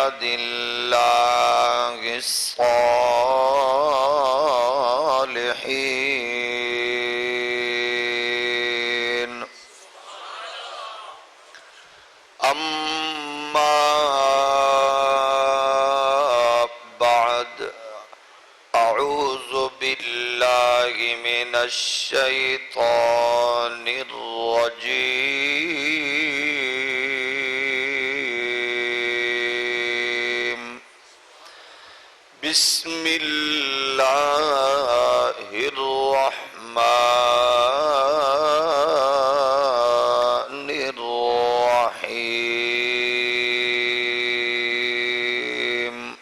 عباد الله الصالحين أما بعد أعوذ بالله من الشيطان الرجيم بسم الله الرحمن الرحيم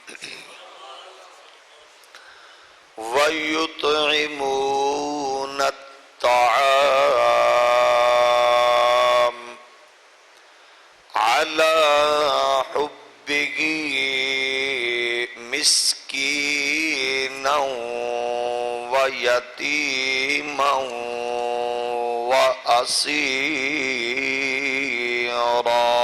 ويطعمون الطعام على حبه مسكينا ويتيما وأسيرا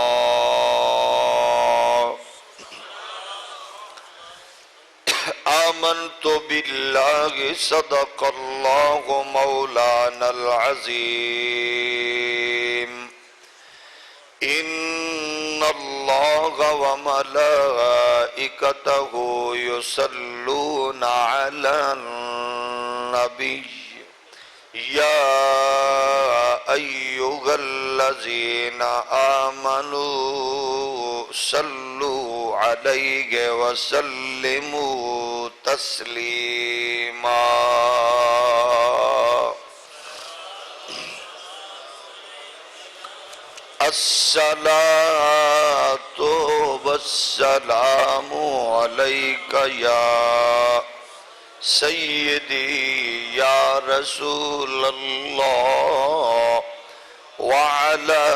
آمنت بالله صدق الله مولانا العظيم إن الله وملائكته يصلون على النبي يا أيها الذين آمنوا صلوا عليه وسلموا تسليما الصلاة والسلام عليك يا سيدي يا رسول الله وعلى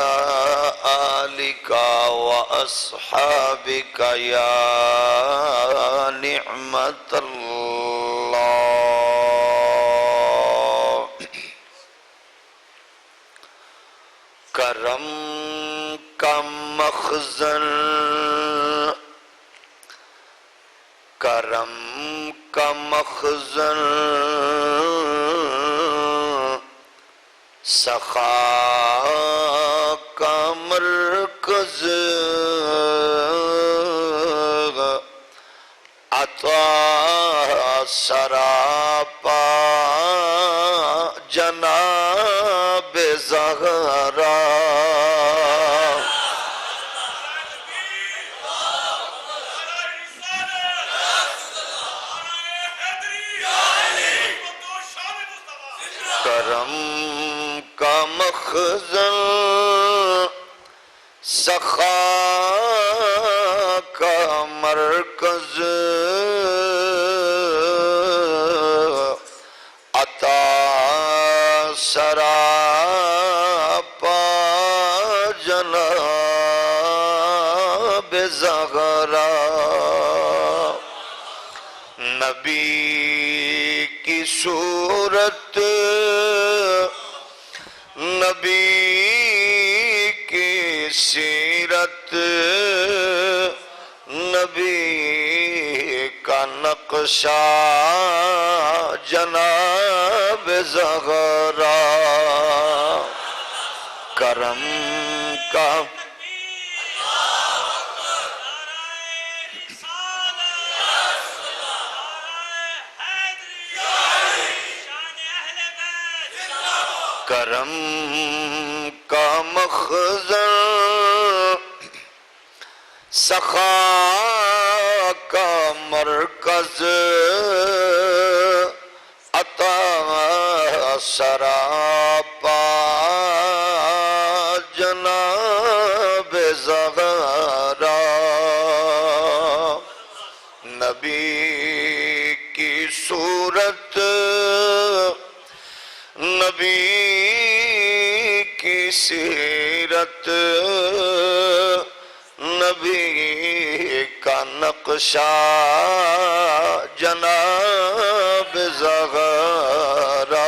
آلك وأصحابك يا نعمة الله کرم کا مخزن کرم کا مخزن سخا کا مرکز عطا سراپا جناب زہرا کرم کا مخزن سخا کا مرکز عطا سراپا جناب زہرا نبی کی صورت نبی کی سیرت نبی کا نقشہ جناب زہرا کرم کا کرم کا مخزن سخا کا مرکز عطا سراپا جناب زہرا نبی کی صورت نبی کی سیرت نبی کا نقشہ جناب زہرا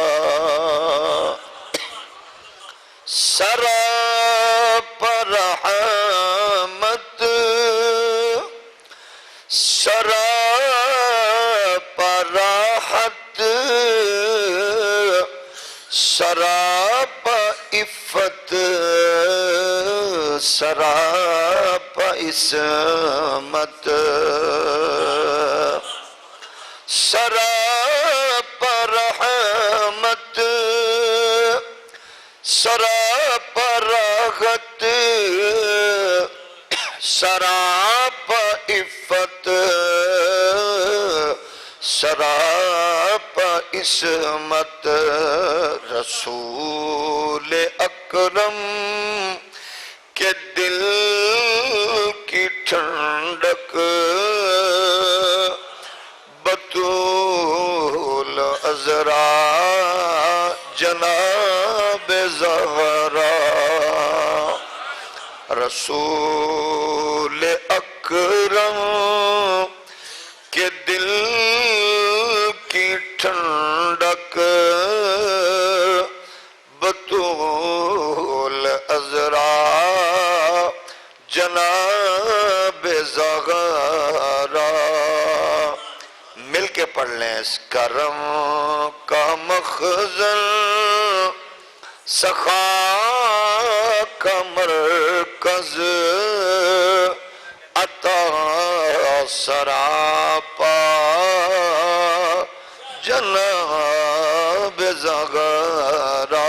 سراپا رحمت سراپا راحت سراپا عفت سراپا عصمت سراپا رحمت سراپا راحت سراپا عفت سراپا عصمت رسول اکرم کے دل کی ٹھنڈک بطول عذرا جناب زہرا رسول اکرم کے دل کی ٹھنڈک بطول عذرا جناب زہرا. مل کے پڑھ لیں. اس کرم کا مخزن سخا کا مرکز عطا سراپا جناب زہرا.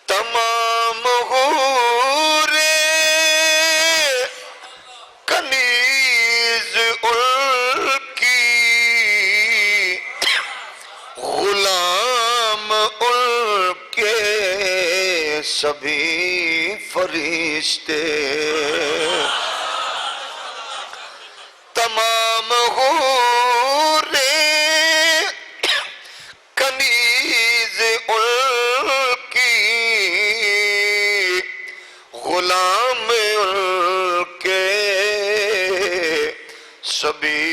تمام حورے کنیز ان کی غلام ان کے سبھی فرشتے. تمام حورے کنیز ان کی غلام ان کے سبھی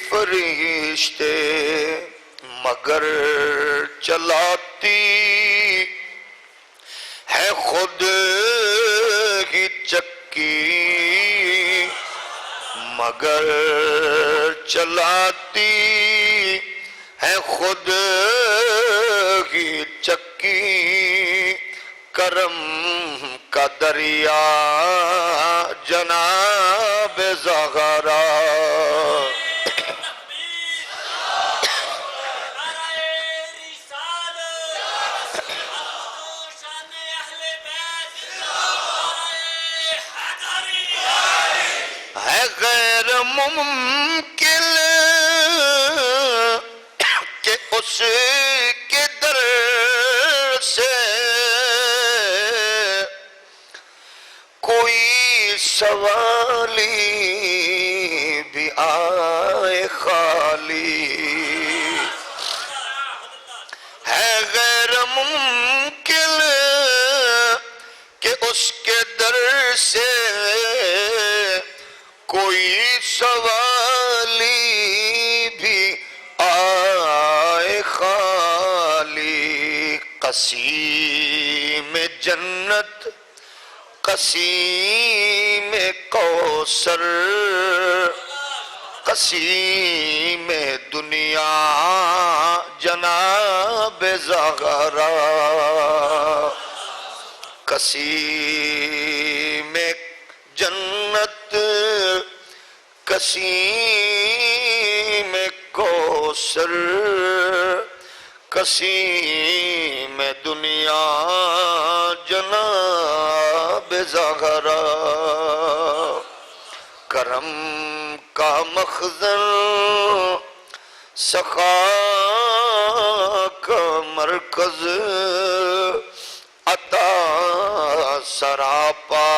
فرشتے. مگر چلاتی ہے خود ہی چکی مگر چلاتی ہے خود ہی چکی کرم کا دریا جناب زہرا. ہے غیر ممکن کہ اس کے در سے کوئی سوالی بھی آئے خالی. ہے غیر ممکن کہ اس کے در سے کوئی سوالی بھی آئے خالی. قسیم جنت قسیم کوثر قسیم دنیا جناب زہرا. قسیم جنت قسیم کوثر قسیم دنیا جناب زہرا. کرم کا مخزن سخا کا مرکز عطا سراپا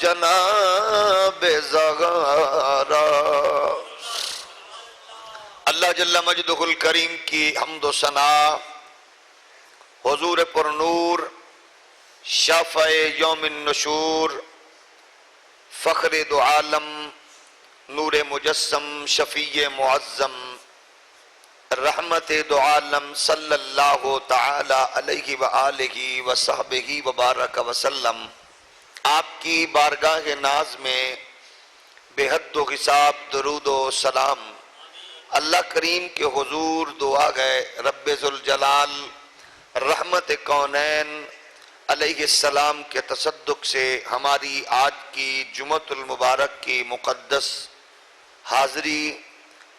جناب زہرا. اللہ جل مجدہ الکریم کی حمد و ثنا حضور پر نور شافع یوم النشور فخر دو عالم نور مجسم شفیع معظم رحمت دو عالم صلی اللہ تعالی علیہ وآلہ وصحبہ وبارک وسلم آپ کی بارگاہ ناز میں بے حد و حساب درود و سلام اللہ کریم کے حضور دعا گئے رب ذوالجلال رحمت کونین علیہ السلام کے تصدق سے ہماری آج کی جمعۃ المبارک کی مقدس حاضری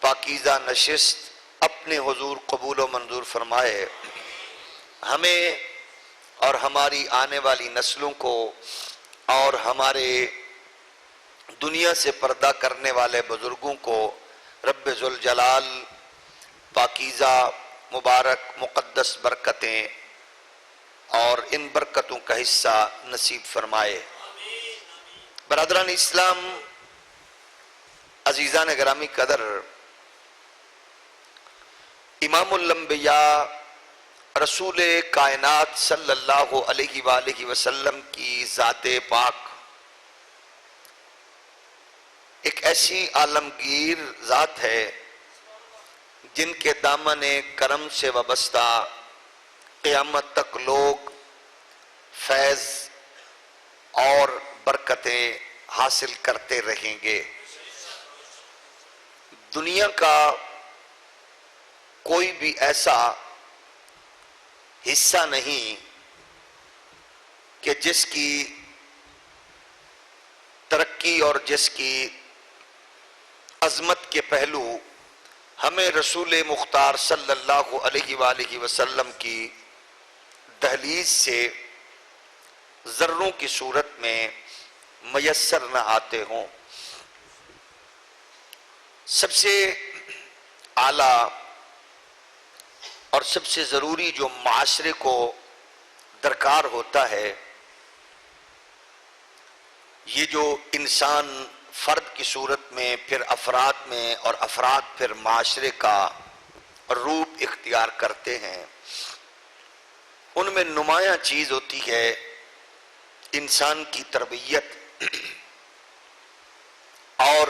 پاکیزہ نشست اپنے حضور قبول و منظور فرمائے، ہمیں اور ہماری آنے والی نسلوں کو اور ہمارے دنیا سے پردہ کرنے والے بزرگوں کو رب ذوالجلال پاکیزہ مبارک مقدس برکتیں اور ان برکتوں کا حصہ نصیب فرمائے۔ برادران اسلام، عزیزان گرامی قدر، امام الانبیاء رسول کائنات صلی اللہ علیہ وآلہ وسلم کی ذات پاک ایک ایسی عالمگیر ذات ہے جن کے دامن کرم سے وابستہ قیامت تک لوگ فیض اور برکتیں حاصل کرتے رہیں گے۔ دنیا کا کوئی بھی ایسا حصہ نہیں کہ جس کی ترقی اور جس کی عظمت کے پہلو ہمیں رسول مختار صلی اللہ علیہ وآلہ وسلم کی دہلیز سے ذروں کی صورت میں میسر نہ آتے ہوں۔ سب سے اعلیٰ اور سب سے ضروری جو معاشرے کو درکار ہوتا ہے، یہ جو انسان فرد کی صورت میں پھر افراد میں اور افراد پھر معاشرے کا روپ اختیار کرتے ہیں، ان میں نمایاں چیز ہوتی ہے انسان کی تربیت اور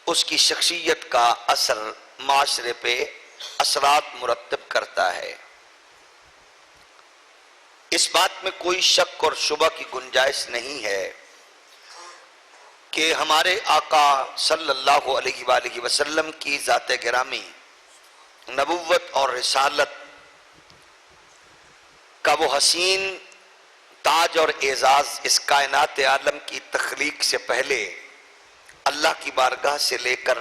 اس کی شخصیت کا اثر معاشرے پہ اثرات مرتب کرتا ہے۔ اس بات میں کوئی شک اور شبہ کی گنجائش نہیں ہے کہ ہمارے آقا صلی اللہ علیہ وآلہ وسلم کی ذات گرامی نبوت اور رسالت کا وہ حسین تاج اور اعزاز اس کائنات عالم کی تخلیق سے پہلے اللہ کی بارگاہ سے لے کر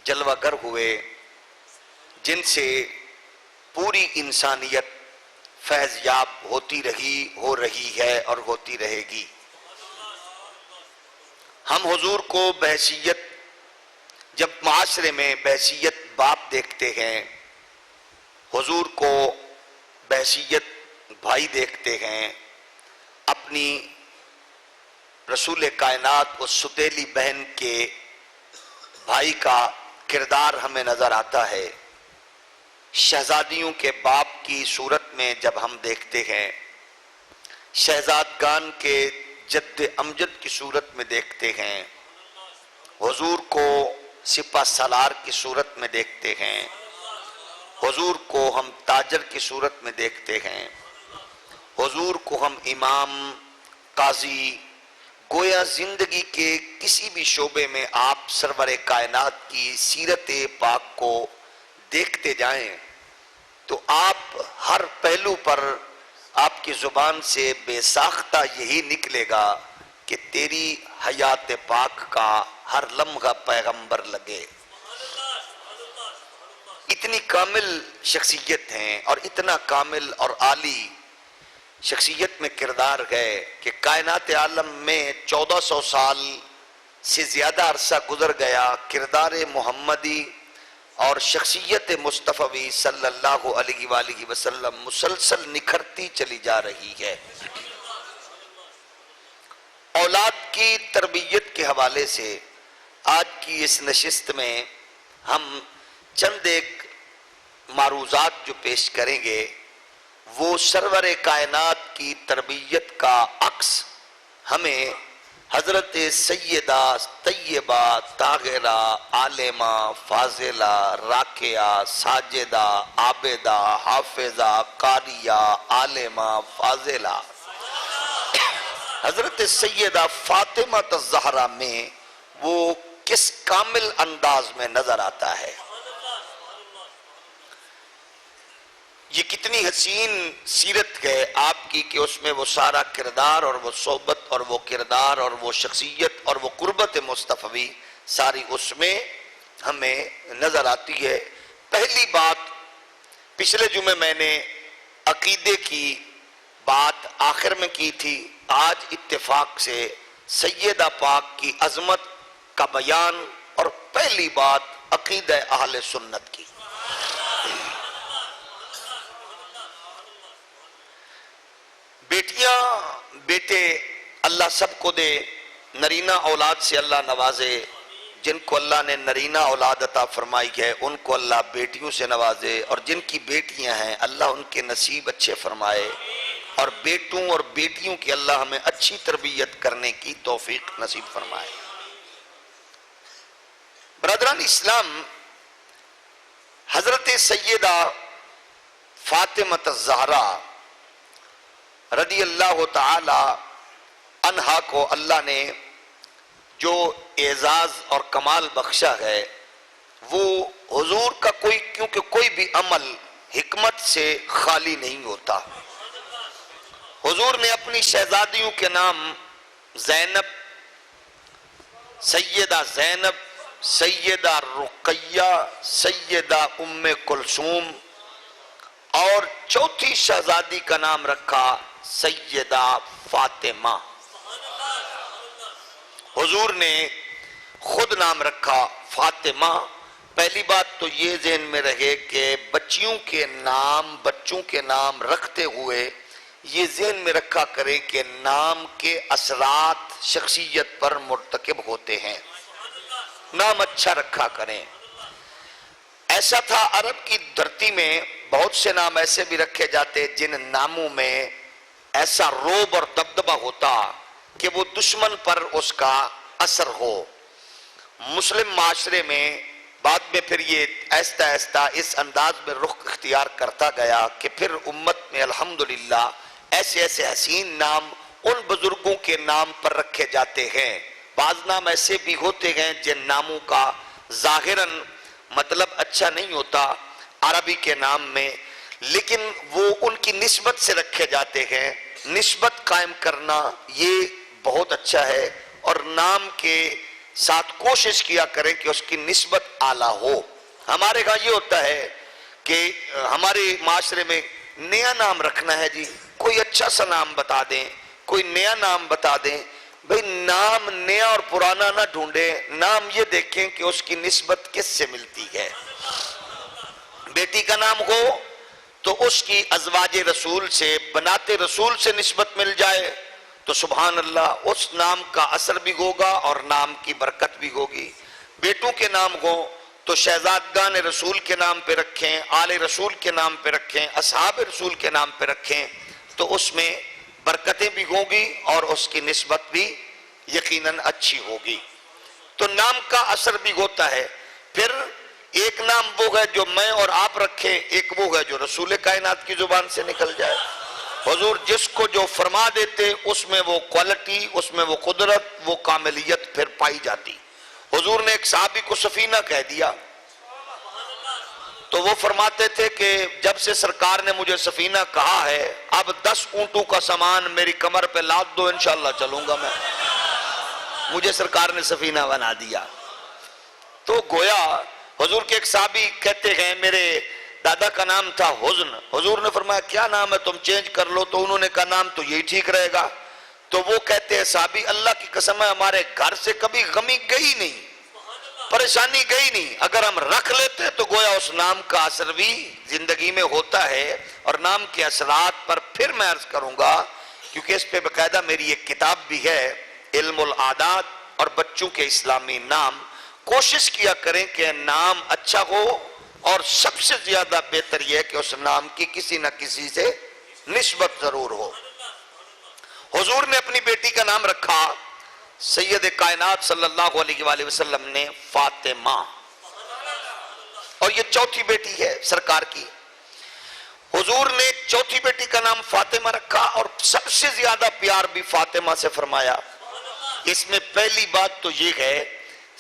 جلوہ گر ہوئے، جن سے پوری انسانیت فیض یاب ہوتی رہی، ہو رہی ہے اور ہوتی رہے گی۔ ہم حضور کو بحیثیت، جب معاشرے میں بحیثیت باپ دیکھتے ہیں، حضور کو بحیثیت بھائی دیکھتے ہیں، اپنی رسول کائنات اس ستیلی بہن کے بھائی کا کردار ہمیں نظر آتا ہے۔ شہزادیوں کے باپ کی صورت میں جب ہم دیکھتے ہیں، شہزادگان کے جد امجد کی صورت میں دیکھتے ہیں، حضور کو سپہ سالار کی صورت میں دیکھتے ہیں، حضور کو ہم تاجر کی صورت میں دیکھتے ہیں، حضور کو ہم امام، قاضی، گویا زندگی کے کسی بھی شعبے میں آپ سرور کائنات کی سیرت پاک کو دیکھتے جائیں تو آپ ہر پہلو پر آپ کی زبان سے بے ساختہ یہی نکلے گا کہ تیری حیات پاک کا ہر لمحہ پیغمبر لگے۔ اتنی کامل شخصیت ہیں اور اتنا کامل اور عالی شخصیت میں کردار ہے کہ کائنات عالم میں 1400 سال سے زیادہ عرصہ گزر گیا، کردار محمدی اور شخصیت مصطفی صلی اللہ علیہ وآلہ وسلم مسلسل نکھرتی چلی جا رہی ہے۔ اولاد کی تربیت کے حوالے سے آج کی اس نشست میں ہم چند ایک معروضات جو پیش کریں گے وہ سرور کائنات کی تربیت کا عکس ہمیں حضرت سیدہ طیبہ طاہرہ عالمہ فاضلہ راکعہ ساجدہ عابدہ حافظہ قاریہ عالمہ فاضلہ حضرت سیدہ فاطمہ الزہرا میں وہ کس کامل انداز میں نظر آتا ہے. یہ کتنی حسین سیرت ہے آپ کی کہ اس میں وہ سارا کردار اور وہ صحبت اور وہ کردار اور وہ شخصیت اور وہ قربت مصطفی ساری اس میں ہمیں نظر آتی ہے. پہلی بات پچھلے جمعے میں نے عقیدے کی بات آخر میں کی تھی. آج اتفاق سے سیدہ پاک کی عظمت کا بیان اور پہلی بات عقیدہ اہل سنت کی. بیٹیاں بیٹے اللہ سب کو دے, نرینہ اولاد سے اللہ نوازے. جن کو اللہ نے نرینہ اولاد عطا فرمائی ہے ان کو اللہ بیٹیوں سے نوازے, اور جن کی بیٹیاں ہیں اللہ ان کے نصیب اچھے فرمائے, اور بیٹوں اور بیٹیوں کی اللہ ہمیں اچھی تربیت کرنے کی توفیق نصیب فرمائے. برادران اسلام, حضرت سیدہ فاطمہ الزہرا رضی اللہ تعالی عنہا کو اللہ نے جو اعزاز اور کمال بخشا ہے وہ حضور کا کیونکہ کوئی بھی عمل حکمت سے خالی نہیں ہوتا. حضور نے اپنی شہزادیوں کے نام زینب, سیدہ زینب, سیدہ رقیہ, سیدہ ام کلثوم, اور چوتھی شہزادی کا نام رکھا سیدہ فاطمہ. حضور نے خود نام رکھا فاطمہ. پہلی بات تو یہ ذہن میں رہے کہ بچوں کے نام رکھتے ہوئے یہ ذہن میں رکھا کرے کہ نام کے اثرات شخصیت پر مرتکب ہوتے ہیں. نام اچھا رکھا کریں. ایسا تھا عرب کی دھرتی میں بہت سے نام ایسے بھی رکھے جاتے جن ناموں میں ایسا روب اور دبدبہ ہوتا کہ وہ دشمن پر اس کا اثر ہو. مسلم معاشرے میں بعد میں پھر یہ ایستا ایستا اس انداز میں رخ اختیار کرتا گیا کہ پھر امت میں الحمدللہ ایسے ایسے حسین نام ان بزرگوں کے نام پر رکھے جاتے ہیں. بعض نام ایسے بھی ہوتے ہیں جن ناموں کا ظاہراً مطلب اچھا نہیں ہوتا عربی کے نام میں, لیکن وہ ان کی نسبت سے رکھے جاتے ہیں. نسبت قائم کرنا یہ بہت اچھا ہے, اور نام کے ساتھ کوشش کیا کریں کہ اس کی نسبت اعلیٰ ہو. ہمارے ہاں یہ ہوتا ہے کہ ہمارے معاشرے میں نیا نام رکھنا ہے, جی کوئی اچھا سا نام بتا دیں, کوئی نیا نام بتا دیں. بھئی نام نیا اور پرانا نہ ڈھونڈیں, نام یہ دیکھیں کہ اس کی نسبت کس سے ملتی ہے. بیٹی کا نام ہو تو اس کی ازواج رسول سے, بنات رسول سے نسبت مل جائے تو سبحان اللہ اس نام کا اثر بھی ہوگا اور نام کی برکت بھی ہوگی. بیٹوں کے نام ہو تو شہزادگان رسول کے نام پہ رکھیں, آل رسول کے نام پہ رکھیں, اصحاب رسول کے نام پہ رکھیں, تو اس میں برکتیں بھی ہوگی اور اس کی نسبت بھی یقیناً اچھی ہوگی. تو نام کا اثر بھی ہوتا ہے. پھر ایک نام وہ ہے جو میں اور آپ رکھیں, ایک وہ ہے جو رسول کائنات کی زبان سے نکل جائے. حضور جس کو جو فرما دیتے اس میں وہ کوالٹی, اس میں وہ قدرت, وہ کاملیت پھر پائی جاتی. حضور نے ایک صحابی کو سفینہ کہہ دیا تو وہ فرماتے تھے کہ جب سے سرکار نے مجھے سفینہ کہا ہے اب 10 اونٹوں کا سامان میری کمر پہ لاد دو, انشاءاللہ چلوں گا میں. مجھے سرکار نے سفینہ بنا دیا. تو گویا حضور کے ایک صحابی کہتے ہیں میرے دادا کا نام تھا حزن. حضور نے فرمایا کیا نام ہے, تم چینج کر لو. تو انہوں نے کہا نام تو یہی ٹھیک رہے گا. تو وہ کہتے ہیں صحابی اللہ کی قسم ہے ہمارے گھر سے کبھی غمی گئی نہیں, پریشانی گئی نہیں. اگر ہم رکھ لیتے تو گویا اس نام کا اثر بھی زندگی میں ہوتا ہے. اور نام کے اثرات پر پھر میں عرض کروں گا کیونکہ اس پہ باقاعدہ میری ایک کتاب بھی ہے, علم العادات اور بچوں کے اسلامی نام. کوشش کیا کریں کہ نام اچھا ہو, اور سب سے زیادہ بہتر یہ ہے کہ اس نام کی کسی نہ کسی سے نسبت ضرور ہو. حضور نے اپنی بیٹی کا نام رکھا سید کائنات صلی اللہ علیہ وآلہ وسلم نے فاطمہ, اور یہ چوتھی بیٹی ہے سرکار کی. حضور نے چوتھی بیٹی کا نام فاطمہ رکھا اور سب سے زیادہ پیار بھی فاطمہ سے فرمایا۔ اس میں پہلی بات تو یہ ہے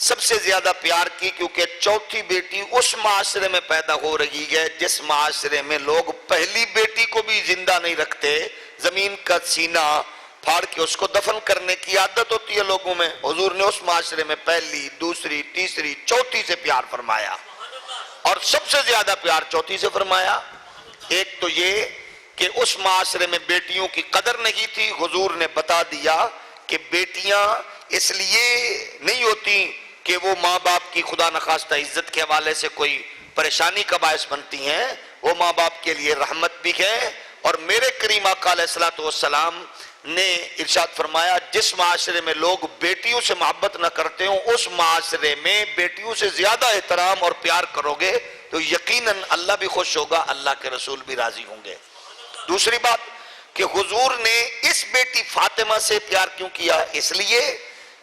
سب سے زیادہ پیار کی، کیونکہ چوتھی بیٹی اس معاشرے میں پیدا ہو رہی ہے جس معاشرے میں لوگ پہلی بیٹی کو بھی زندہ نہیں رکھتے، زمین کا سینہ پھاڑ کے اس کو دفن کرنے کی عادت ہوتی ہے لوگوں میں۔ حضور نے اس معاشرے میں پہلی، دوسری، تیسری، چوتھی سے پیار فرمایا، اور سب سے زیادہ پیار چوتھی سے فرمایا۔ ایک تو یہ کہ اس معاشرے میں بیٹیوں کی قدر نہیں تھی، حضور نے بتا دیا کہ بیٹیاں اس لیے نہیں ہوتی کہ وہ ماں باپ کی خدا نخواستہ عزت کے حوالے سے کوئی پریشانی کا باعث بنتی ہیں، وہ ماں باپ کے لیے رحمت بھی ہے۔ اور میرے کریم آقا علیہ الصلوۃ والسلام نے ارشاد فرمایا جس معاشرے میں لوگ بیٹیوں سے محبت نہ کرتے ہوں اس معاشرے میں بیٹیوں سے زیادہ احترام اور پیار کرو گے تو یقیناً اللہ بھی خوش ہوگا، اللہ کے رسول بھی راضی ہوں گے۔ دوسری بات کہ حضور نے اس بیٹی فاطمہ سے پیار کیوں کیا؟ اس لیے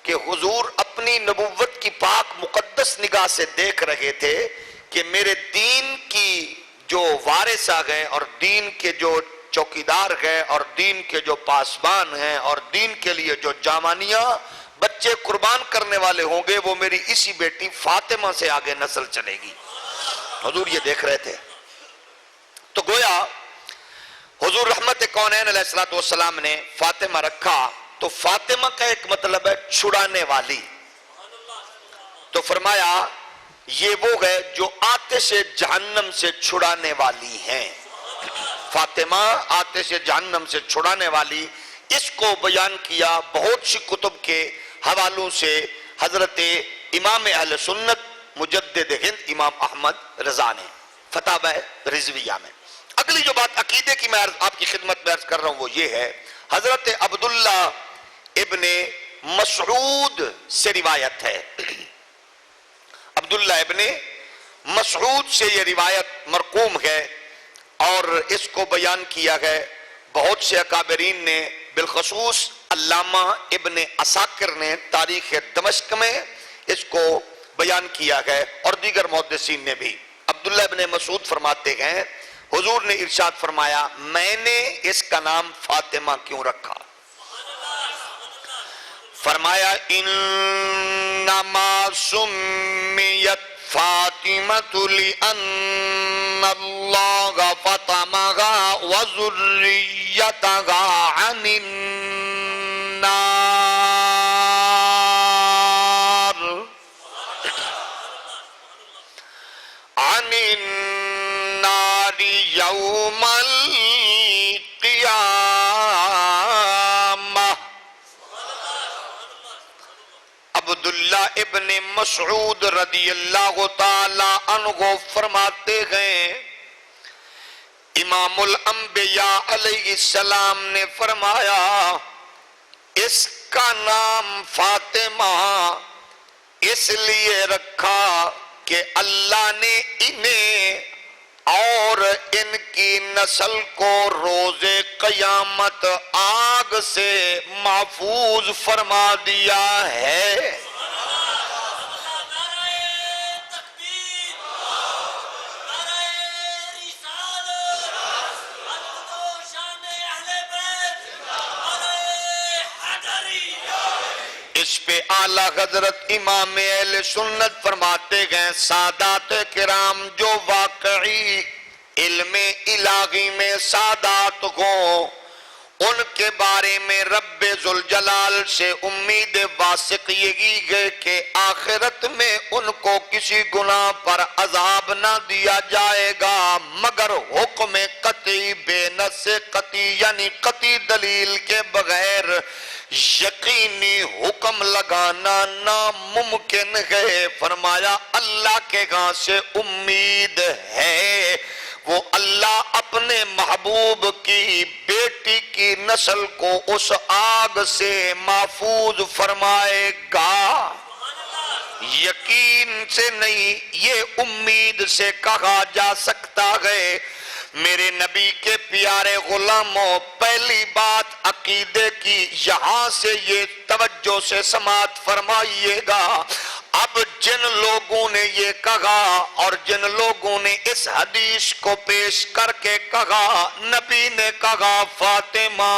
کہ حضور اپنی نبوت کی پاک مقدس نگاہ سے دیکھ رہے تھے کہ میرے دین کی جو وارث آ گئے اور دین کے جو چوکیدار ہیں اور دین کے جو پاسبان ہیں اور دین کے لیے جو جامانیاں بچے قربان کرنے والے ہوں گے وہ میری اسی بیٹی فاطمہ سے آگے نسل چلے گی۔ حضور یہ دیکھ رہے تھے، تو گویا حضور رحمت کونین علیہ الصلوۃ والسلام نے فاطمہ رکھا تو فاطمہ کا ایک مطلب ہے چھڑانے والی، تو فرمایا یہ وہ ہے جو آتش جہنم سے چھڑانے والی ہیں۔ فاطمہ آتش جہنم سے چھڑانے والی، اس کو بیان کیا بہت سی کتب کے حوالوں سے حضرت امام اہل سنت مجدد ہند امام احمد رضا نے فتاوی رضویہ میں۔ اگلی جو بات عقیدے کی میں آپ کی خدمت میں عرض کر رہا ہوں وہ یہ ہے، حضرت عبداللہ ابن مسعود سے روایت ہے، عبداللہ ابن مسعود سے یہ روایت مرقوم ہے اور اس کو بیان کیا ہے بہت سے اکابرین نے، بالخصوص علامہ ابن عساکر نے تاریخ دمشق میں اس کو بیان کیا ہے اور دیگر محدثین نے بھی۔ عبداللہ ابن مسعود فرماتے ہیں حضور نے ارشاد فرمایا میں نے اس کا نام فاطمہ کیوں رکھا؟ فرمایا انما سمیت فاطمۃ لأن اللہ فطمها وذریتها عن النار یوم القیامہ۔ عبداللہ ابن مسعود رضی اللہ تعالی عنہ فرماتے ہیں امام الانبیاء علیہ السلام نے فرمایا اس کا نام فاطمہ اس لیے رکھا کہ اللہ نے انہیں اور ان کی نسل کو روز قیامت آگ سے محفوظ فرما دیا ہے۔ اس پہ اعلیٰ حضرت امام اہل سنت فرماتے ہیں سادات کرام جو واقعی علم الہی میں سادات ہوں ان کے بارے میں رب ذوالجلال سے امید واسق یہی ہے کہ آخرت میں ان کو کسی گناہ پر عذاب نہ دیا جائے گا مگر حکم قطعی بے نص قطعی یعنی قطعی دلیل کے بغیر یقینی حکم لگانا ناممکن ہے۔ فرمایا اللہ کے ہاں سے امید ہے وہ اللہ اپنے محبوب کی بیٹی کی نسل کو اس آگ سے محفوظ فرمائے گا۔ یقین سے نہیں یہ امید سے کہا جا سکتا ہے۔ میرے نبی کے پیارے غلاموں پہلی بات عقیدے کی یہاں سے یہ توجہ سے سماعت فرمائیے گا۔ اب اب جن لوگوں نے یہ کہا اور جن لوگوں نے اس حدیث کو پیش کر کے کہا نبی نے کہا فاطمہ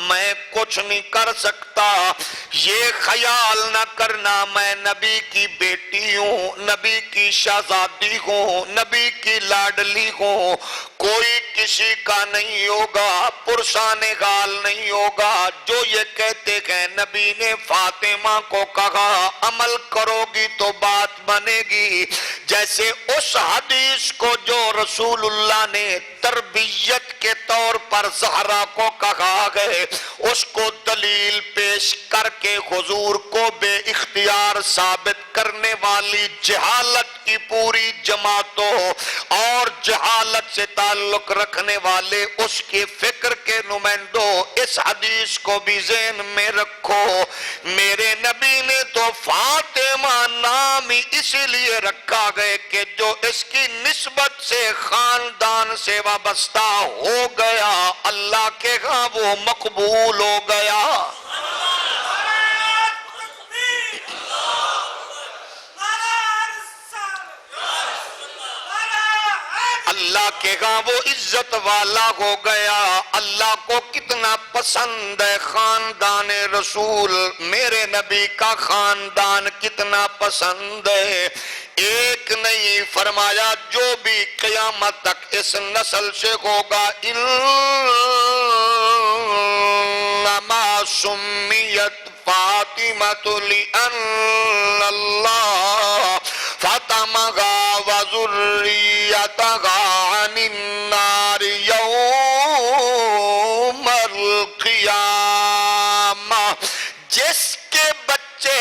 میں کچھ نہیں کر سکتا، یہ خیال نہ کرنا میں نبی کی بیٹی ہوں، نبی کی شہزادی ہوں، نبی کی لاڈلی ہوں، کوئی کسی کا نہیں ہوگا، پرسان غال نہیں ہوگا۔ جو یہ کہتے ہیں نبی نے فاطمہ کو کہا عمل کرو گی تو بات بنے گی، جیسے اس حدیث کو جو رسول اللہ نے تربیت کے طور پر زہرا کو کہا گئے اس کو دلیل پیش کر کے حضور کو بے اختیار ثابت کرنے والی جہالت کی پوری جماعتوں اور جہالت سے تعلق رکھنے والے اس کی فکر کے نمائندوں اس حدیث کو بھی ذہن میں رکھو۔ میرے نبی نے تو فاطمہ نام ہی اسی لیے رکھا گئے کہ جو اس کی نسبت سے خاندان سے وابستہ ہو گیا اللہ کے ہاں وہ مقبول ہو گیا۔ اللہ کے ہاں وہ عزت والا ہو گیا۔ اللہ کو کتنا پسند ہے خاندان رسول، میرے نبی کا خاندان کتنا پسند ہے۔ ایک نہیں فرمایا جو بھی قیامت تک اس نسل سے ہوگا انما سمیت فاطمۃ لأن اللہ فاطمها وذریتها عن النار یوم القیامہ۔ جس کے بچے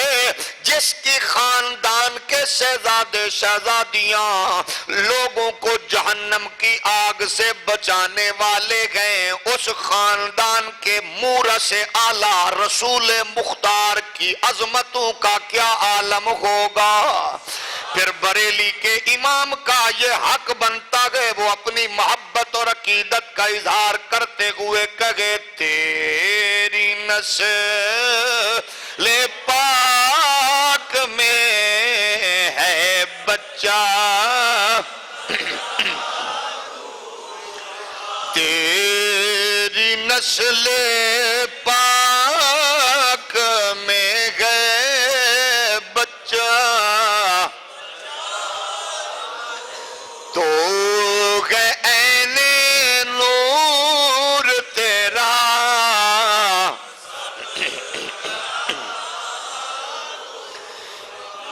جس کی خاندان کے شہزادے شہزادیاں لوگوں کو جہنم کی آگ سے بچانے والے گئے اس خاندان کے مورث اعلیٰ رسول مختار کی عظمتوں کا کیا عالم ہوگا۔ پھر بریلی کے امام کا یہ حق بنتا گئے وہ اپنی محبت اور عقیدت کا اظہار کرتے ہوئے کہے تیری نسل پاک میں ہے بچہ، تیری نسل پاک میں ہے بچہ، تو ہے عین نور تیرا۔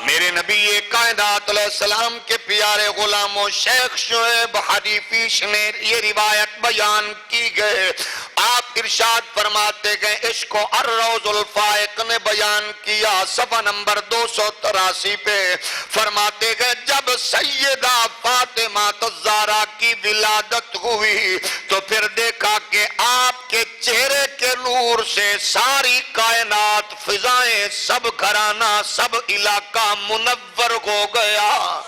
میرے نبی کائنات علیہ السلام کے پیارے غلاموں شیخ شعیب حریفیش نے یہ روایت بیان کی گئے۔ آپ ارشاد فرماتے گئے اس کو الروض الفائق نے بیان کیا صفحہ نمبر 283 پہ، فرماتے گئے جب سیدہ فاطمہ الزہرا کی ولادت ہوئی تو پھر دیکھا کہ آپ کے چہرے کے نور سے ساری کائنات فضائیں سب گھرانہ سب علاقہ منور ہو گیا۔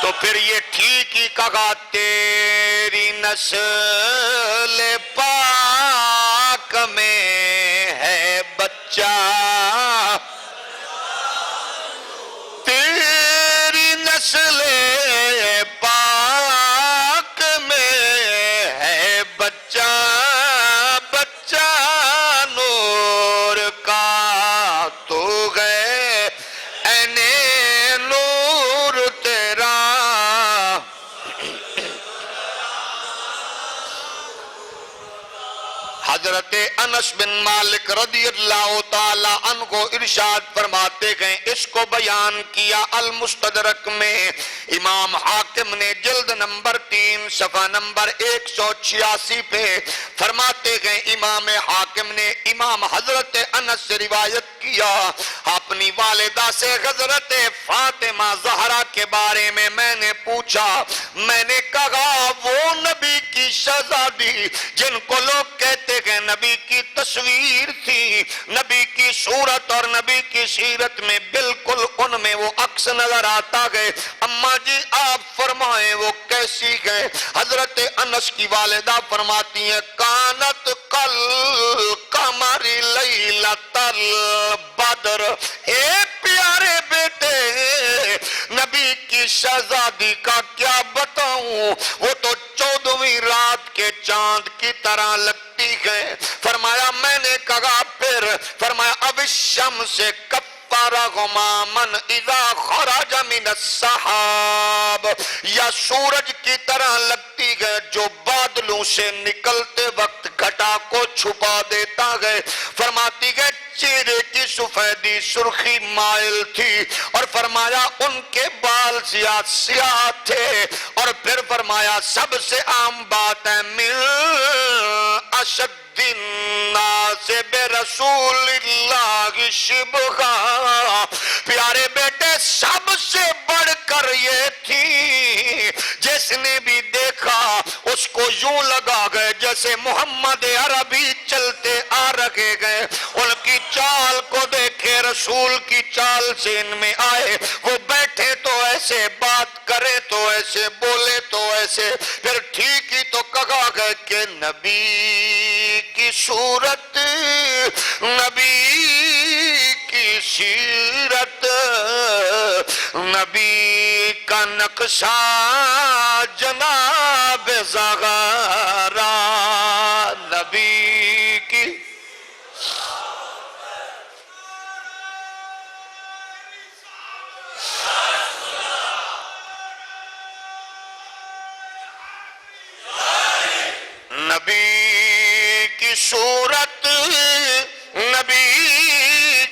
تو پھر یہ ٹھیک ہی کہا تیری نسل پاک میں ہے بچہ، تیری نسل پاک میں ہے بچہ، بچہ نور کا تو ہے عین نور تیرا۔ حضرت انس بن مالک رضی اللہ تعالی عنہ ارشاد فرماتے گئے اس کو بیان کیا المستدرک میں امام حاکم نے جلد نمبر 3 صفحہ نمبر 186 پہ، فرماتے گئے امام حاکم نے امام حضرت انس سے روایت کیا اپنی والدہ سے حضرت فاطمہ زہرا کے بارے میں میں نے پوچھا، میں نے کہا وہ نبی کی شہزادی جن کو لوگ کہتے ہیں نبی کی تصویر تھی، نبی کی صورت اور نبی کی سیرت میں بالکل ان میں وہ عکس نظر آتا گئے، اماں جی آپ فرمائیں وہ کیسی ہے؟ حضرت انس کی والدہ فرماتی ہیں کانت قل قمر لیلۃ البدر، اے پیارے بیٹے شہزادی کا کیا بتاؤں، وہ تو 14ویں رات کے چاند کی طرح لگتی ہے۔ فرمایا میں نے کہا پھر؟ فرمایا اب الشمس سے غمامن اذا خرج من السحاب، یا سورج کی طرح لگتی ہے جو بادلوں سے نکلتے وقت گھٹا کو چھپا دیتا ہے۔ فرماتی ہے چہرے کی سفیدی سرخی مائل تھی، اور فرمایا ان کے بال سیاہ تھے، اور پھر فرمایا سب سے عام بات ہے من اشد الناس برسول اللہ شبہا، پیارے بیٹے سب سے بڑھ کر یہ تھی جس نے بھی دیکھا اس کو یوں لگا گئے جیسے محمد عربی چلتے آ رکھے گئے۔ ان کی چال کو دیکھے، رسول کی چال سے ان میں آئے، وہ بیٹھے تو ایسے، بات کرے تو ایسے، بولے تو ایسے۔ پھر ٹھیک ہی تو کہا گئے کہ نبی کی صورت، نبی کی سیرت، نبی کا نقشہ جناب زغرا، نبی کی نبی کی صورت، نبی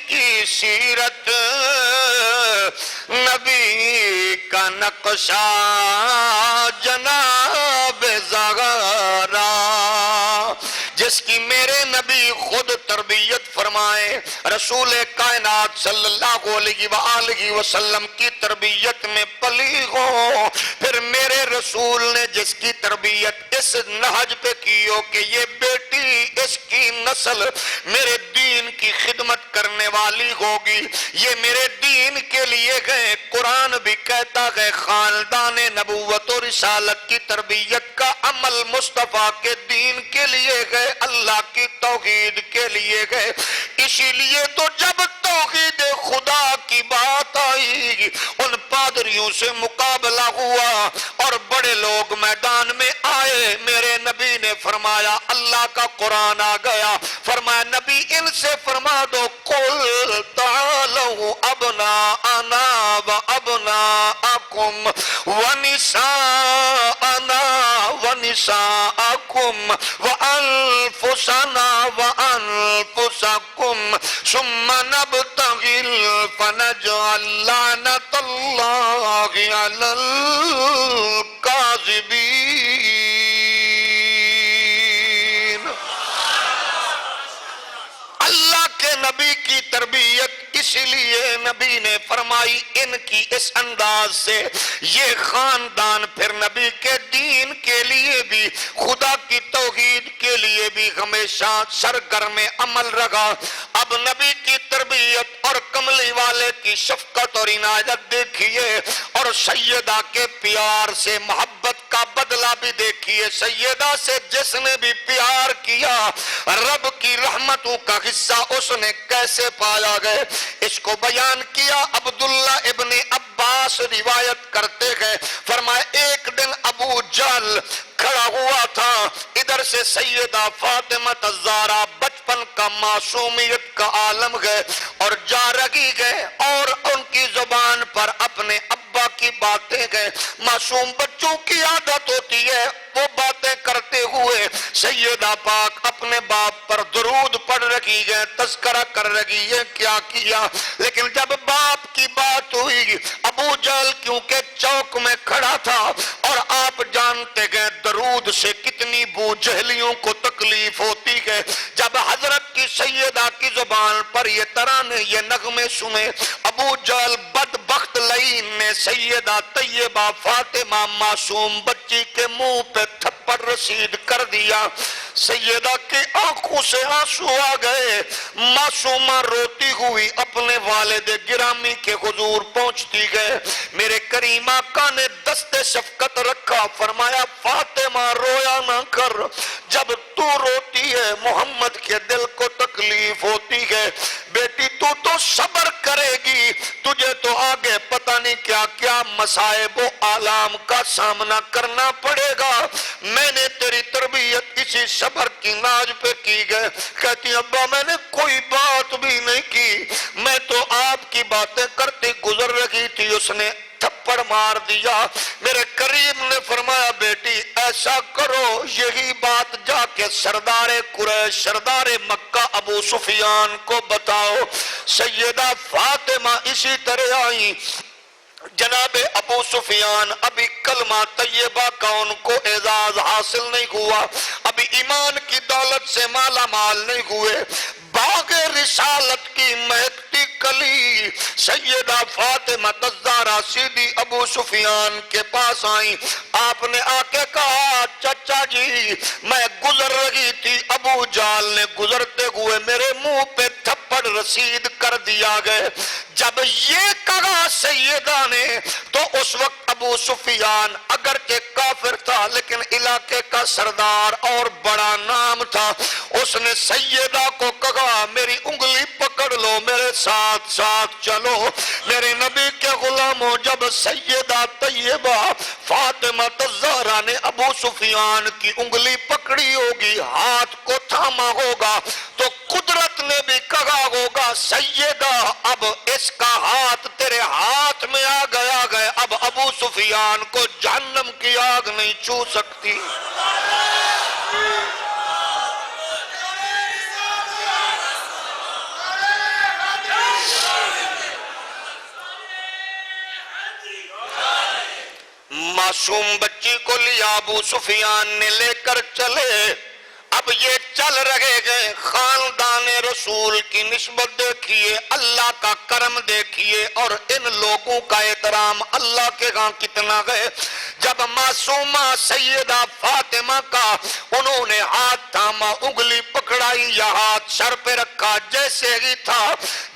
کی سیرت، نبی کا نقشہ جناب زغرا، جس کی میرے نبی خود تربیت فرمائے، رسول کائنات صلی اللہ علیہ وآلہ وسلم کی تربیت میں پلی ہو، پھر میرے رسول نے جس کی تربیت اس نہج پہ کی ہو کہ یہ بیٹی، اس کی نسل میرے دین کی خدمت کرنے والی ہوگی، یہ میرے دین کے لیے گئے۔ قرآن بھی کہتا ہے خاندان نبوت و رسالت کی تربیت کا عمل مصطفیٰ کے دین کے لیے گئے، اللہ کی توحید کے لیے گئے۔ اسی لیے تو جب توحید خدا کی بات آئی، ان پادریوں سے مقابلہ ہوا اور بڑے لوگ میدان میں آئے، میرے نبی نے فرمایا اللہ کا قرآن آ گیا، فرمایا نبی ان سے فرما دو قل تعالوا ابناءنا وابناءکم ونساءنا ونساءکم وانفسنا وانفسکم ثم نبتغل فنجعل لعنت اللہ علی الکاذبین۔ اللہ کے نبی کی تربیت اس لیے نبی نے فرمائی ان کی اس انداز سے، یہ خاندان پھر نبی کے دین کے لیے بھی، خدا کی توحید کے لیے بھی ہمیشہ سرگرم عمل رہا۔ اب نبی کی تربیت اور کملی والے کی شفقت اور عنایت دیکھیے، اور سیدہ کے پیار سے محبت کا بدلہ بھی دیکھیے۔ سیدہ سے جس نے بھی پیار کیا، رب کی رحمتوں کا حصہ اس نے کیسے پایا گئے، اس کو بیان کیا۔ عبداللہ ابن عباس روایت کرتے ہیں، فرمایا ایک دن ابو جہل کھڑا ہوا تھا، ادھر سے سیدہ فاطمہ الزہرا بچپن کا معصومیت کا عالم ہے اور جا رہی ہے، اور ان کی زبان پر اپنے ابا کی باتیں گئے۔ معصوم بچوں کی عادت ہوتی ہے وہ باتیں کرتے ہوئے سیدہ پاک اپنے باپ پر درود پڑھ رہی ہے، تذکرہ کر رہی ہے کیا کیا، لیکن جب باپ کی بات ہوئی، ابو جہل کیونکہ چوک میں کھڑا تھا، اور آپ جانتے ہیں درود سے کتنی بو جہلیوں کو تکلیف ہوتی ہے، جب حضرت کی سیدہ کی زبان پر یہ ترانے یہ نغمے سنے، ابو جہل بدبخت لعین نے سیدہ طیبہ فاطمہ معصوم بچی کے منہ پہ تھپڑ رسید کر دیا۔ سیدہ کی آنکھوں سے آنسو آ گئے، معصومہ روتی ہوئی اپنے والد گرامی کے حضور پہنچتی گئے۔ میرے کریم آقا نے دست شفقت رکھا، فرمایا فاطمہ رویا نہ کر، جب تو روتی ہے محمد کے دل کو تکلیف ہوتی ہے، بیٹی تو صبر کرے گی، تجھے تو آگے پتہ نہیں کیا کیا مصائب و آلام کا سامنا کرنا پڑے گا، میں نے تیری تربیت اسی صبر کی ناز پہ کی گئے۔ کہتی ابا میں نے کوئی بات بھی نہیں کی، میں تو آپ کی باتیں کرتی گزر رہی تھی، اس نے تھپڑ مار دیا۔ میرے کریم نے فرمایا بیٹی ایسا کرو، یہی بات جا کے سردار قریش سردار مکہ ابو سفیان کو بتاؤ۔ سیدہ فاطمہ اسی طرح آئیں، جناب ابو سفیان ابھی کلمہ طیبہ کا ان کو اعزاز حاصل نہیں ہوا، ابھی ایمان کی دولت سے مالا مال نہیں ہوئے، باغ رسالت کی مہکتی کلی سیدہ فاطمہ الزہرا سیدھی ابو سفیان کے پاس آئیں۔ آپ نے آ کے کہا چچا جی میں گزر رہی تھی، ابو جال نے گزرتے ہوئے میرے منہ پہ تھپڑ رسید کر دیا گئے۔ جب یہ کہا سیدہ نے تو اس وقت ابو سفیان اگرچہ کافر تھا لیکن علاقے کا سردار اور بڑا نام تھا، اس نے سیدہ کو کہا میری انگلی پکڑ لو، میرے ساتھ ساتھ چلو۔ میرے نبی کے غلاموں جب سیدہ طیبہ فاطمہ الزہرا نے ابو سفیان کی انگلی پکڑی ہوگی، ہاتھ کو تھاما ہوگا تو قدرت نے بھی کہا ہوگا سیدہ اب اس کا ہاتھ تیرے ہاتھ میں آ گیا اب ابو سفیان کو جہنم کی آگ نہیں چھو سکتی۔ معصوم بچی کو لیا ابو سفیان نے لے کر چلے، اب یہ چل رہے گئے، خاندان رسول کی نسبت دیکھیے، اللہ کا کرم دیکھیے اور ان لوگوں کا احترام اللہ کے ہاں کتنا ہے۔ جب معصومہ سیدہ فاطمہ کا انہوں نے ہاتھ تھاما، انگلی پکڑائی یا ہاتھ سر پہ رکھا جیسے ہی تھا،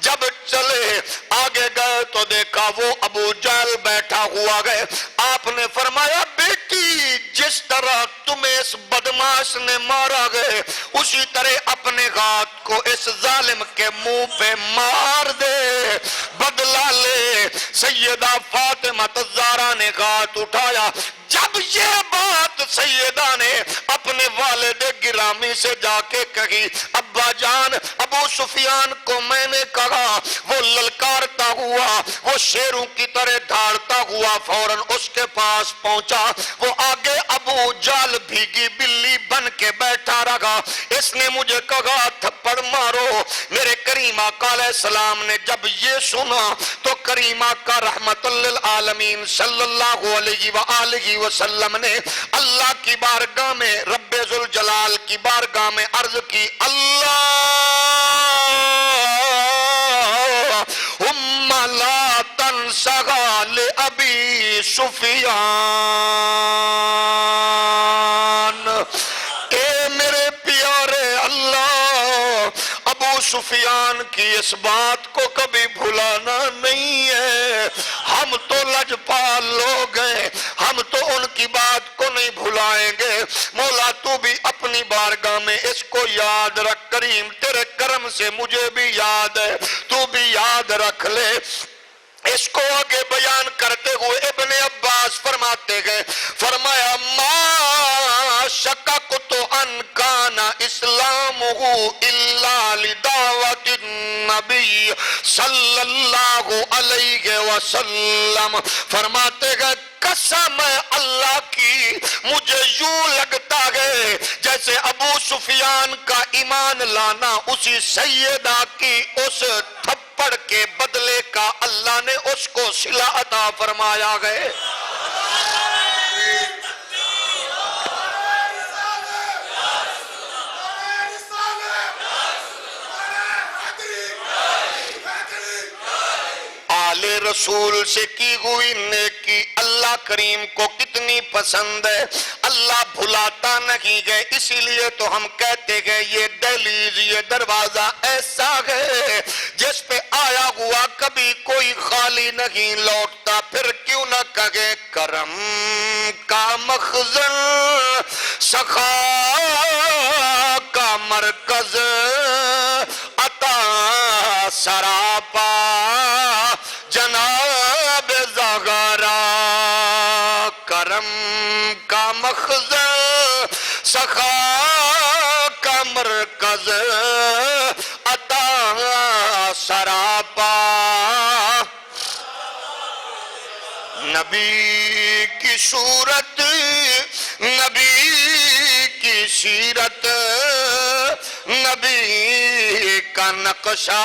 جب چلے آگے گئے تو دیکھا وہ ابو جہل بیٹھا ہوا گئے۔ آپ نے فرمایا بیٹی جس طرح تمہیں اس بدماش نے مارا گئے اسی طرح اپنے ہاتھ کو اس ظالم کے منہ پہ مار دے، بدلہ لے۔ سیدہ فاطمہ الزہرا نے ہاتھ اٹھایا، جب یہ بات سیدہ نے اپنے والد گرامی سے جا کے کہی، ابا جان ابو سفیان کو میں نے کہا، وہ للکارتا ہوا، وہ شیروں کی طرح دھاڑتا ہوا فوراً اس کے پاس پہنچا، وہ آگے ابو جال بھیگی بلی بن کے بیٹھا رہا، اس نے مجھے کہا تھپڑ مارو۔ میرے کریم آقا علیہ السلام نے جب یہ سنا تو کریم آقا رحمت للعالمین صلی اللہ علیہ وآلہ وسلم نے اللہ کی بارگاہ میں رب ذوالجلال کی بارگاہ میں عرض کی، اللہم لا تنسغا لأبی سفیان، اے میرے پیارے اللہ ابو سفیان کی اس بات کو کبھی بھلانا نہیں ہے، ہم تو لجپال لوگ ہیں، ہم تو ان کی بات کو نہیں بھلائیں گے، مولا تو بھی اپنی بارگاہ میں اس کو یاد رکھ، کریم تیرے کرم سے مجھے بھی یاد ہے، تو بھی یاد رکھ لے۔ اس کو آگے بیان کرتے ہوئے ابن عباس فرماتے گئے، فرمایا ما شککت ان کان اسلامہ الا لدعوت النبی صلی اللہ علیہ وسلم، فرماتے گئے قسم اللہ کی مجھے یوں لگتا ہے جیسے ابو سفیان کا ایمان لانا اسی سیدہ کی اس تھپڑ کے بدلے کا اللہ نے اس کو صلہ عطا فرمایا ہے۔ آل رسول سے کی ہوئی نیکی اللہ کریم کو کتنی پسند ہے، اللہ بھلاتا نہیں ہے، اسی لیے تو ہم کہتے ہیں یہ دہلیز یہ دروازہ ایسا ہے جس پہ آیا ہوا کبھی کوئی خالی نہیں لوٹتا، پھر کیوں نہ کہے کرم کا مخزن سخا کا مرکز عطا سراپا جناب زہرا کرم کا مخزن، سخا کا مرکز، عطا سراپا، نبی کی صورت، نبی کی سیرت، نبی کا نقشہ،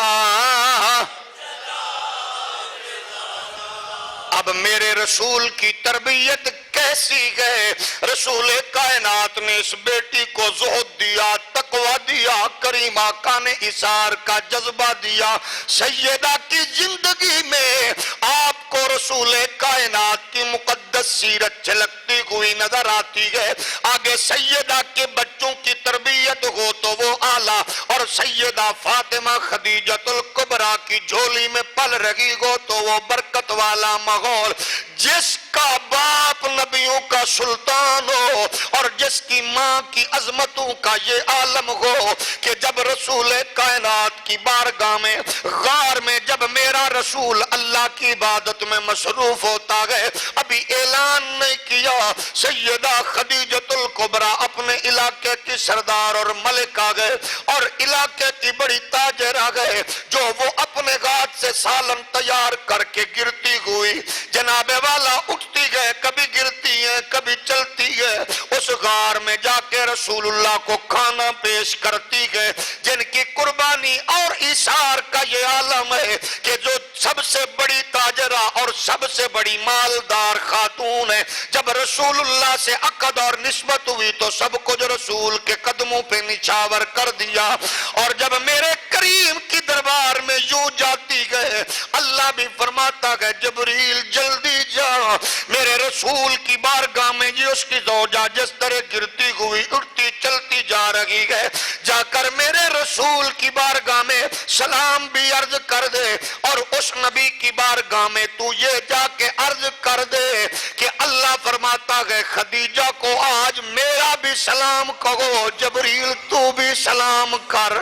اب میرے رسول کی تربیت کیسی ہے؟ رسول کائنات نے اس بیٹی کو زہد دیا، تقوی دیا، کریم آقا نے اثار کا جذبہ دیا۔ سیدہ کی زندگی میں آپ کو رسول کائنات کی مقدس سیرت جھلکتی ہوئی نظر آتی ہے۔ آگے سیدہ کے بچوں کی تربیت ہو تو وہ اعلیٰ، اور سیدہ فاطمہ خدیجۃ الکبریٰ کی جھولی میں پل رہی ہو تو وہ برکت والا ماحول۔ جس کا باپ نبیوں کا سلطان ہو اور جس کی ماں کی عظمتوں کا یہ عالم ہو کہ جب رسول کائنات کی بارگاہ میں غار میں جب میرا رسول اللہ کی عبادت میں مصروف ہوتا ہے، ابھی اعلان نہیں کیا، سیدہ خدیجۃ الکبریٰ اپنے علاقے کی سردار اور ملک آ گئے اور علاقے کی بڑی تاجر آ گئے، جو وہ اپنے ہاتھ سے سالن تیار کر کے گرتی ہوئی جناب والا اٹھتی ہے، کبھی گرتی ہے کبھی چلتی ہے، اس غار میں جا کے رسول اللہ کو کھانا پیش کرتی ہے، جن کی قربانی اور ایثار کا یہ عالم ہے کہ جو سب سے بڑی تاجرہ اور سب سے بڑی مالدار خاتون ہے، جب رسول اللہ سے عقد اور نسبت ہوئی تو سب کچھ رسول کے قدموں پہ نچھاور کر دیا، اور جب میرے کریم کی دربار میں یوں جاتی گئے، اللہ بھی فرماتا ہے جبریل جلدی جا، میرے رسول کی بارگاہ میں یہ اس کی زوجہ جس طرح گرتی ہوئی اٹھتی چلتی جا رہی ہے، جا کر میرے رسول کی بارگاہ میں سلام بھی عرض کر دے، اور اس نبی کی بارگاہ میں تو یہ جا کے عرض کر دے کہ اللہ فرماتا ہے خدیجہ کو آج میرا بھی سلام کہو، جبریل تو بھی سلام کر۔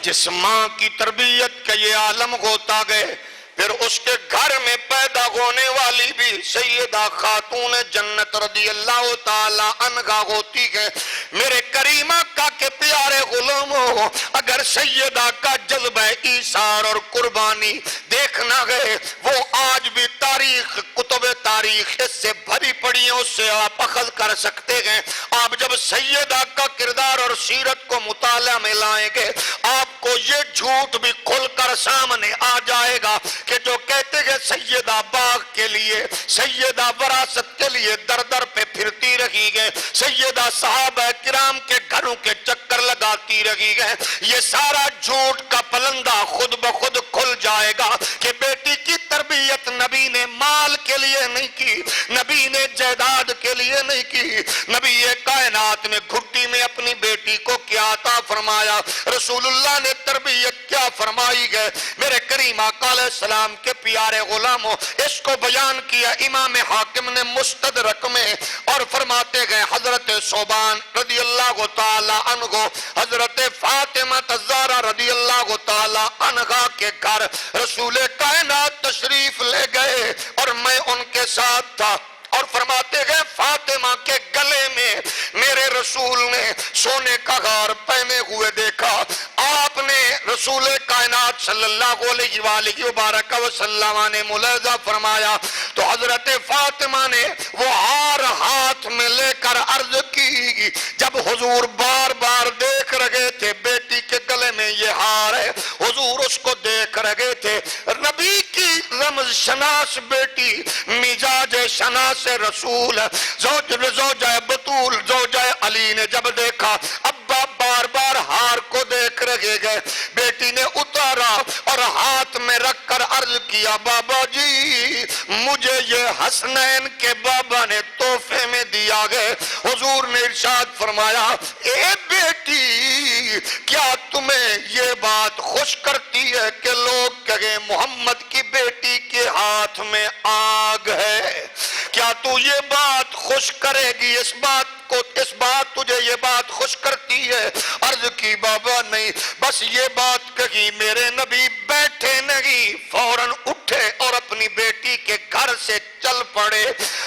جس ماں کی تربیت کا یہ عالم ہوتا گئے، پھر اس کے گھر میں پیدا ہونے والی بھی سیدہ خاتون جنت رضی اللہ تعالی عنہا ہوتی ہے۔ میرے کریم آقا کے پیارے غلاموں، اگر سیدہ کا جذبہ ایثار اور قربانی دیکھنا ہے، وہ آج بھی تاریخ کتب تاریخ اس سے بھری پڑی ہیں، اس سے آپ اخذ کر سکتے ہیں۔ آپ جب سیدہ کا کردار اور سیرت کو مطالعہ میں لائیں گے، آپ کو یہ جھوٹ بھی کھل کر سامنے آ جائے گا کہ جو کہتے ہیں سیدہ باغ کے لیے، سیدہ وراثت کے لیے در در پہ پھرتی رہی ہے، سیدہ صحابہ کرام کے گھروں کے چکر لگاتی رہی ہے، یہ سارا جھوٹ کا پلندہ خود بخود کھل جائے گا کہ بیٹی کی تربیت نبی نے مال کے لیے نہیں کی، نبی نے جائیداد کے لیے نہیں کی، نبی کائنات نے گھٹی میں اپنی بیٹی کو کیا عطا فرمایا، رسول اللہ نے تربیت کیا فرمائی ہے۔ میرے کریم آقا علیہ السلام کے پیارے غلاموں، اس کو بیان کیا امام حاکم نے مستدرک میں، اور فرماتے گئے حضرت صوبان رضی اللہ تعالی عنہ حضرت فاطمہ الزہرا رضی اللہ تعالی عنہا کے گھر رسول کائنات تشریف لے گئے اور میں ان کے ساتھ تھا، اور فرماتے گئے فاطمہ کے گلے میں میرے رسول نے سونے کا ہار پہنے ہوئے دیکھا۔ آپ نے رسول کائنات صلی اللہ علیہ وآلہ وبارک وسلم نے ملاحظہ فرمایا تو حضرت فاطمہ نے وہ ہار ہاتھ میں لے کر عرض کی، جب حضور بار بار دیکھ رہے تھے بیٹی کے گلے میں یہ ہار ہے، حضور اس کو دیکھ رہے تھے، نبی کی رمز شناس بیٹی، مزاج شناس رسول، زوجہ بطول زوجہ علی نے جب دیکھا، ابا بار بار ہار کو دیکھ رہے گئے، بیٹی نے اتارا اور ہاتھ میں رکھ کر عرض کیا، بابا جی مجھے یہ حسنین کے بابا نے تحفے میں دیا گئے۔ حضور نے ارشاد فرمایا، اے بیٹی کیا تمہیں یہ بات خوش کرتی ہے کہ لوگ کہیں محمد کی بیٹی کے ہاتھ میں آگ ہے؟ کیا تو یہ بات خوش کرے گی، اس بات تجھے یہ بات خوش کرتی ہے؟ عرض کی بابا نہیں، بس یہ بات کہی۔ میرے نبی بیٹھے نہیں، فوراً اٹھے اور اپنی بیٹی کے گھر سے چل پڑے۔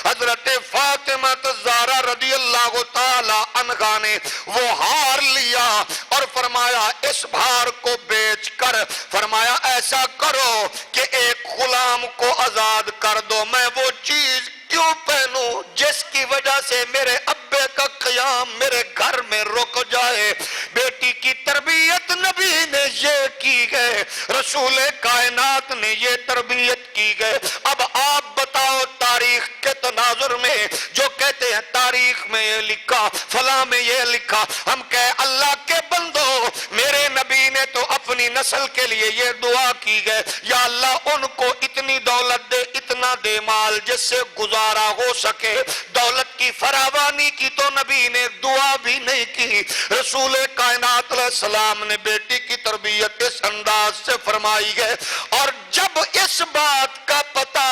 حضرت فاطمہ الزہرا رضی اللہ تعالی عنہا نے وہ ہار لیا اور فرمایا اس ہار کو بیچ کر فرمایا ایسا کرو کہ ایک غلام کو آزاد کر دو، میں وہ چیز کیوں پہنوں جس کی وجہ سے میرے ابے کا قیام میرے گھر میں رک جائے۔ بیٹی کی تربیت نبی نے یہ کی گئے، رسول کائنات نے یہ تربیت کی گئے۔ اب آپ بتاؤ تاریخ کے تناظر میں جو کہتے ہیں تاریخ میں یہ لکھا، فلاں میں یہ لکھا، ہم کہے اللہ کے بندو میرے نبی نے تو اپنی نسل کے لیے یہ دعا کی گئے، یا اللہ ان کو اتنی دولت دے، اتنا دے مال جس سے گزارا ہو سکے۔ دولت کی فراوانی کی تو نبی نے دعا بھی نہیں کی۔ رسول کائنات علیہ السلام نے بیٹی کی تربیت اس انداز سے فرمائی ہے، اور جب اس بات کا پتہ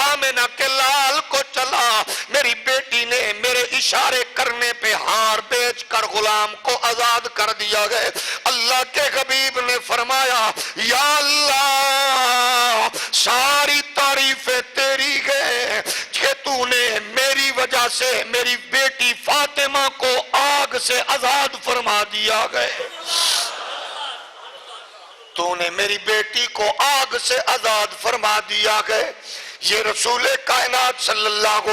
آمنہ کے لال کو چلا، میری بیٹی نے میرے اشارے کرنے پہ ہار بیچ کر غلام کو آزاد کر دیا گئے۔ اللہ کے حبیب نے فرمایا یا اللہ ساری تعریفیں تیری ہے کہ تو نے میری وجہ سے میری بیٹی فاطمہ کو آگ سے آزاد فرما دیا گئے، تو نے میری بیٹی کو آگ سے آزاد فرما دیا گئے۔ یہ رسول کائنات صلی اللہ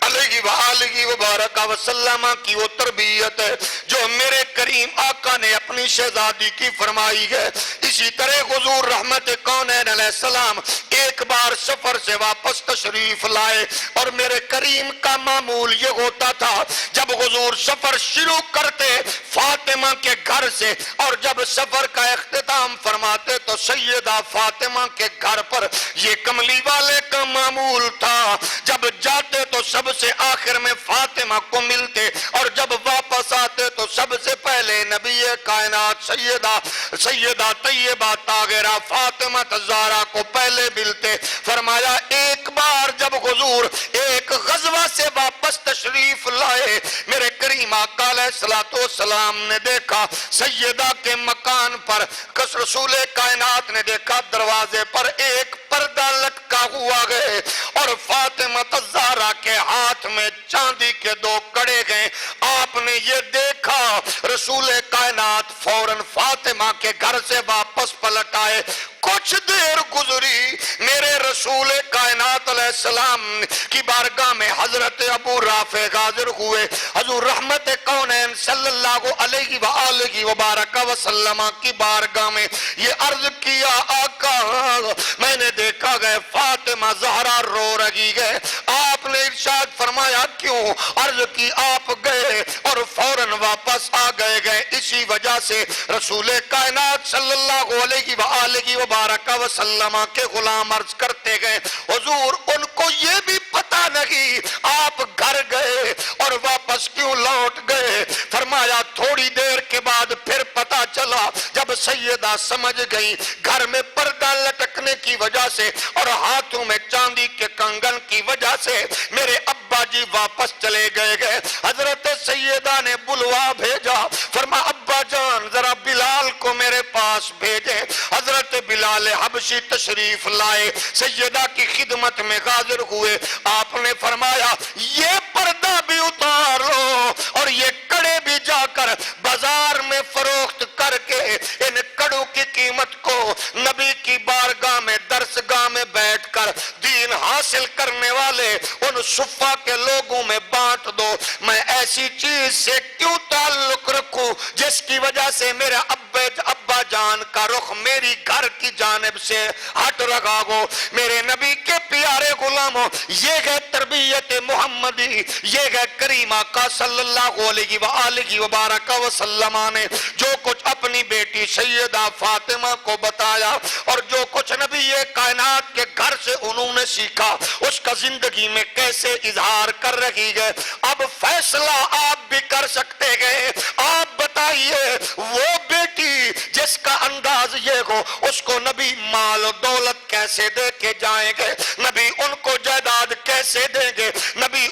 علیہ وآلہ وبارک وسلم کی وہ تربیت ہے جو میرے کریم آقا نے اپنی شہزادی کی فرمائی ہے۔ اسی طرح حضور رحمت کونین علیہ السلام ایک بار سفر سے واپس تشریف لائے، اور میرے کریم کا معمول یہ ہوتا تھا جب حضور سفر شروع کرتے فاطمہ کے گھر سے، اور جب سفر کا اختتام فرماتے تو سیدہ فاطمہ کے گھر پر یہ کملی والے کا معمول تھا، جب جاتے تو سب سے آخر میں فاطمہ کو ملتے، اور جب واپس آتے تو سب سے پہلے نبی کائنات سیدہ طیبہ طاہرہ فاطمہ الزہرا کو پہلے ملتے۔ فرمایا ایک بار جب حضور ایک غزوہ سے واپس تشریف لائے، میرے کریم آقا علیہ السلام نے دیکھا سیدہ کے مکان پر رسول کائنات نے دیکھا دروازے پر ایک پردہ لٹکا ہوا ہے، اور فاطمہ الزہرا کے ہاتھ میں چاندی کے 2 کڑے گئے۔ آپ نے یہ دیکھا، رسول کائنات فوراً فاطمہ کے گھر سے واپس پلٹ آئے۔ کچھ دیر گزری، میرے رسول کائنات علیہ السلام کی بارگاہ میں حضرت ابو رافع حاضر ہوئے۔ حضور رحمت کونین صلی اللہ علیہ وآلہ وبارک وسلم کی بارگاہ میں یہ عرض کیا آقا میں نے دیکھا گئے فاطمہ زہرا رو رہی ہے۔ آپ نے ارشاد فرمایا کیوں؟ عرض کی آپ گئے اور فوراً واپس آ گئے اسی وجہ سے رسول کائنات صلی اللہ علیہ وآلہ وبارک وسلم کے غلام عرض کرتے گئے حضور ان کو یہ بھی پتہ نہیں آپ گھر گئے اور واپس کیوں لوٹ گئے۔ فرمایا تھوڑی دیر کے بعد پھر پتہ چلا، جب سیدہ سمجھ گئی گھر میں پردہ لٹکنے کی وجہ سے اور ہاتھوں میں چاندی کے کنگن کی وجہ سے میرے ابا جی واپس چلے گئے۔ حضرت سیدہ نے بلوا بھیجا، فرما ابا جان ذرا بلال کو میرے پاس بھیجے۔ حضرت بلال حبشی تشریف لائے، سیدہ کی خدمت میں حاضر ہوئے۔ آپ نے فرمایا یہ پردہ بھی اتار لو اور یہ کڑے بھی جا کر بازار میں فروخت کر کے ان کڑوں کی قیمت کو نبی کی بارگاہ میں درسگاہ میں بیٹھ کر دین حاصل کرنے والے ان صفہ کے لوگوں میں بانٹ دو۔ میں ایسی چیز سے کیوں تعلق رکھوں جس کی وجہ سے میرے ابا جان کا رخ میری گھر کی جانب سے ہٹ رہا ہو۔ میرے نبی کے پیارے غلاموں، یہ ہے تربیت محمدی، یہ ہے کریم آقا صلی اللہ علیہ وآلہ وبارک وسلم نے جو کچھ اپنی بیٹی سیدہ فاطمہ کو بتایا اور جو کچھ نبی کائنات کے گھر سے انہوں نے سیکھا اس کا زندگی میں کیسے اظہار کر رہی ہے۔ اب فیصلہ آپ بھی کر سکتے ہیں، آپ بتائیے وہ بیٹی جس کا انداز یہ ہو اس کو نبی مال و دولت کیسے دے کے جائیں گے، نبی ان کو جائیداد کیسے دیں گے، نبی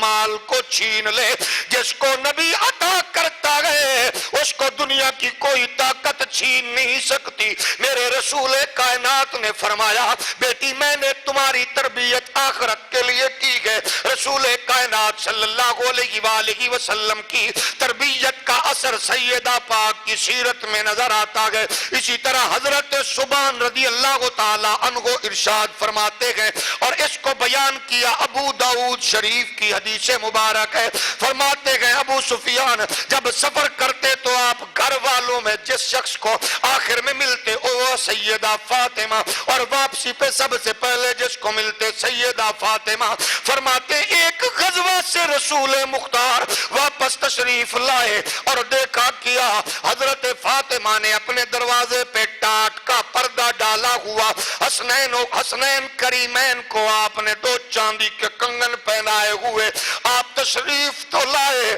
مال کو چھین لے. جس کو نبی عطا کرتا ہے اس کو دنیا کی کوئی طاقت چھین نہیں سکتی. میرے رسول کائنات نے فرمایا بیٹی میں نے تمہاری تربیت آخرت کے لیے کی ہے. رسول کائنات صلی اللہ علیہ وآلہ وسلم کی تربیت کا اثر سیدہ پاک کی سیرت میں نظر آتا ہے. اسی طرح حضرت سبحان رضی اللہ تعالی عنہ ارشاد فرماتے ہیں اور اس کو بیان کیا ابو داؤد شریف کی حدیث مبارک ہے. فرماتے ہیں ابو سفیان جب سفر کرتے تو آپ گھر والوں میں جس شخص کو آخر میں ملتے وہ سیدہ فاطمہ اور واپسی پہ سب سے پہلے جس کو ملتے سیدہ فاطمہ. فرماتے ایک غزوہ سے رسول مختار واپس تشریف لائے اور دیکھا کیا حضرت فاطمہ نے اپنے دروازے پہ ٹاٹ کا پردہ ڈالا ہوا. حسنین کریمین کو آپ نے 2 چاندی کے کنگن پہنائے ہوئے آپ تشریف تو لائے.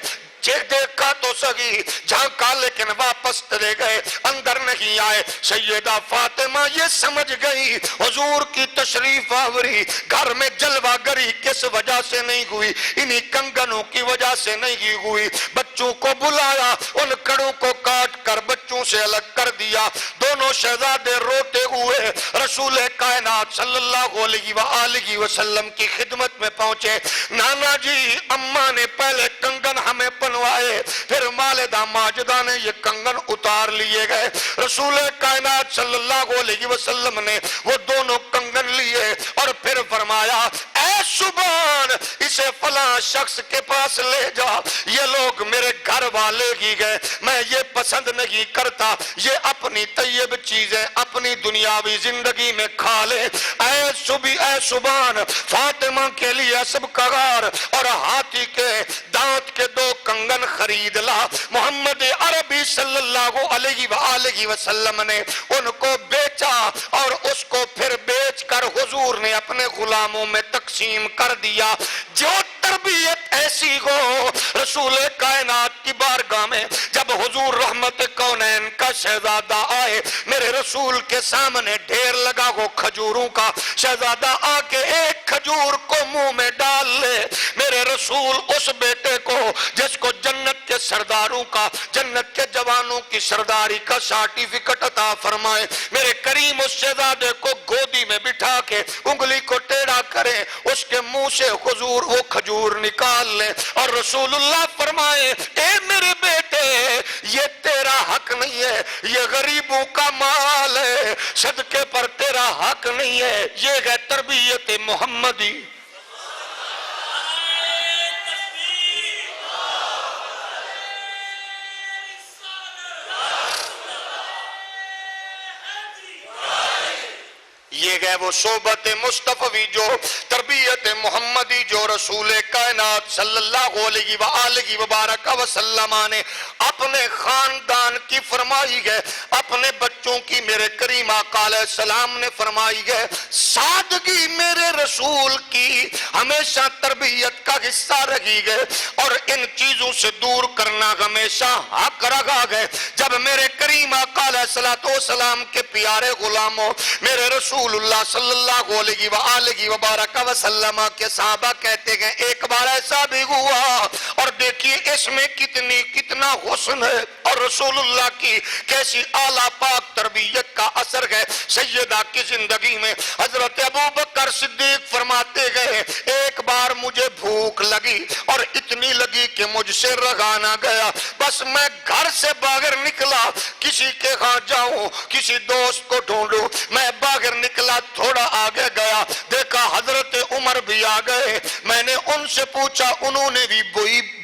دیکھا تو سگی جھانکا لیکن واپس چلے گئے اندر نہیں آئے. سیدہ فاطمہ یہ سمجھ گئی حضور کی تشریف آوری گھر میں جلوہ گری کس وجہ سے نہیں ہوئی, انہی کنگنوں کی وجہ سے نہیں ہوئی. بچوں کو بلایا ان کڑوں کو کاٹ کر بچوں سے الگ کر دیا. دونوں شہزادے روتے ہوئے رسول کائنات صلی اللہ علیہ وآلہ وسلم کی خدمت میں پہنچے. نانا جی اماں نے پہلے کنگن ہمیں بنوائے پھر والدہ ماجدہ نے یہ کنگن اتار لیے گئے. رسول کائنات صلی اللہ علیہ وسلم نے وہ دونوں کنگن لیے اور پھر فرمایا اے سبحان اسے فلاں شخص کے پاس لے جا, یہ لوگ میرے گھر والے ہی گئے, میں یہ پسند نہیں کرتا, یہ اپنی طیب چیزیں اپنی دنیاوی زندگی میں کھا لے. اے سبحان فاطمہ کے لیے سب کغار اور ہاتھی کے دانت کے 2 کنگن خرید لا. محمد عربی صلی اللہ علیہ وآلہ وسلم نے ان کو بیچا اور اس کو پھر بیچ کر حضور نے اپنے غلاموں میں تقسیم کر دیا. جو تربیت ایسی ہو رسول کائنات کی بارگاہ میں جب حضور رحمت کونین کا شہزادہ آئے میرے رسول کے سامنے ڈھیر لگا ہو کھجوروں کا, شہزادہ آ کے ایک کھجور کو منہ میں ڈال لے, میرے رسول اس بیٹے کو جس کو جنت کے سرداروں کا جنت کے جوانوں کی سرداری کا سرٹیفکیٹ عطا فرمائے, میرے کریم اس شہزادے کو گودی میں بٹھا کے انگلی کو ٹیڑھا کریں اس کے منہ سے حضور وہ کھجور نکال لیں اور رسول اللہ فرمائے اے میرے بیٹے یہ تیرا حق نہیں ہے, یہ غریبوں کا مال ہے, صدقے پر تیرا حق نہیں ہے. یہ ہے تربیت محمدی. یہ ہے وہ صحبت مصطفی جو تربیت محمدی جو رسول کائنات صلی اللہ علیہ وآلہ وبارک وسلم نے اپنے خاندان کی فرمائی ہے, اپنے بچوں کی میرے کریم آقا علیہ السلام نے فرمائی ہے. سادگی میرے رسول کی ہمیشہ تربیت کا حصہ رہی ہے اور ان چیزوں سے دور کرنا ہمیشہ حق رہا ہے. جب میرے کریم آقا علیہ السلام کے پیارے غلاموں میرے رسول اللہ صلی اللہ علیہ وآلہ وبارک وسلم کے صحابہ کہتے ہیں ایک بار ایسا بھی ہوا اور دیکھیے اس میں کتنا حسن ہے اور رسول اللہ کی کیسی اعلیٰ پاک تربیت کا اثر ہے سیدہ کی زندگی میں. حضرت ابو بکر صدیق فرماتے گئے ایک بار مجھے بھوک لگی اور اتنی لگی کہ مجھ سے رہا نہ گیا, بس میں گھر سے باہر نکلا کسی کے ہاں جاؤں کسی دوست کو ڈھونڈوں. میں باہر نکلا تھوڑا آگے گیا دیکھا حضرت عمر بھی آ گئے. میں نے ان سے پوچھا انہوں نے بھی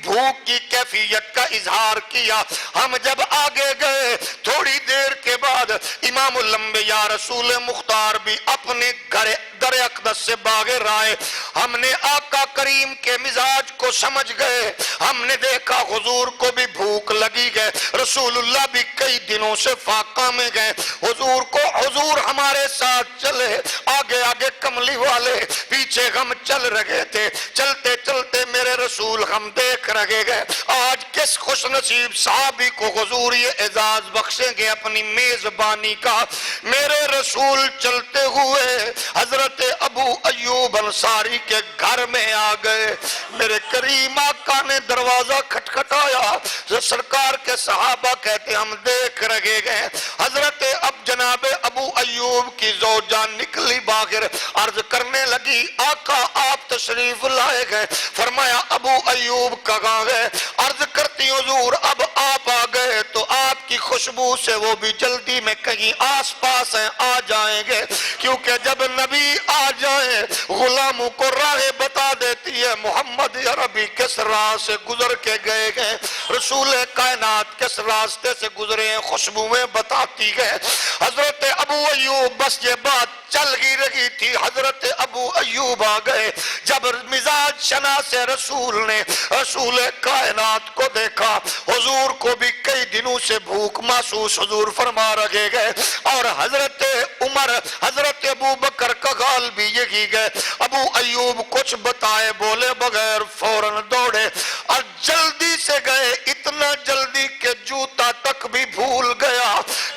بھوک کی کیفیت کا اظہار کیا. ہم جب آگے گئے تھوڑی دیر کے بعد امام الانبیاء رسول مختار بھی اپنے گھر در اقدس سے باہر آئے. ہم نے آقا کریم کے مزاج کو سمجھ گئے, ہم نے دیکھا حضور کو بھی بھوک لگی گئے, رسول اللہ بھی کئی دنوں سے فاقہ میں گئے. حضور ہمارے ساتھ چلے, آگے آگے کملی والے, پیچھے ہم چل رہے تھے. چلتے چلتے میرے رسول ہم دیکھ رہے گئے آج کس خوش نصیب صحابی کو حضور یہ اعزاز بخشیں گے اپنی میزبانی کا. میرے رسول چلتے ہوئے حضرت ابو ایوب انصاری کے گھر میں آ گئے. میرے کریم آقا نے دروازہ کھٹکھٹایا، سرکار کے صحابہ کہتے ہم دیکھ رہے گئے، حضرت اب جناب ابو ایوب کی زوجہ نکلی باہر، عرض کرنے لگی آقا آپ تشریف لائے گئے، فرمایا ابو ایوب کہاں گئے؟ عرض کرتی حضور اب آپ آ گئے تو آپ کی خوشبو سے وہ بھی جلدی میں کہیں آس پاس ہیں، آ جائیں گے، کیونکہ جب نبی آ جائیں غلاموں کو راہ بتا دیتی ہے محمد عربی کس راہ سے گزر کے گئے گئے، رسول کائنات کس راستے سے گزرے ہیں، خوشبویں بتاتی گئے۔ حضرت ابو ایوب بس یہ بات چل ہی رہی تھی، حضرت ابو ایوب آ گئے، جب مزاج شناس رسول نے رسول کائنات کو دیکھا، حضور کو بھی کئی دنوں سے بھوک محسوس حضور فرما رہے گئے، اور حضرت عمر حضرت ابو بکر کا غال بھی یہی گئے، ابو ایوب کچھ بتائے بولے بغیر فوراً دوڑے اور جلدی سے گئے، اتنا جلدی کہ جوتا تک بھی بھول گیا،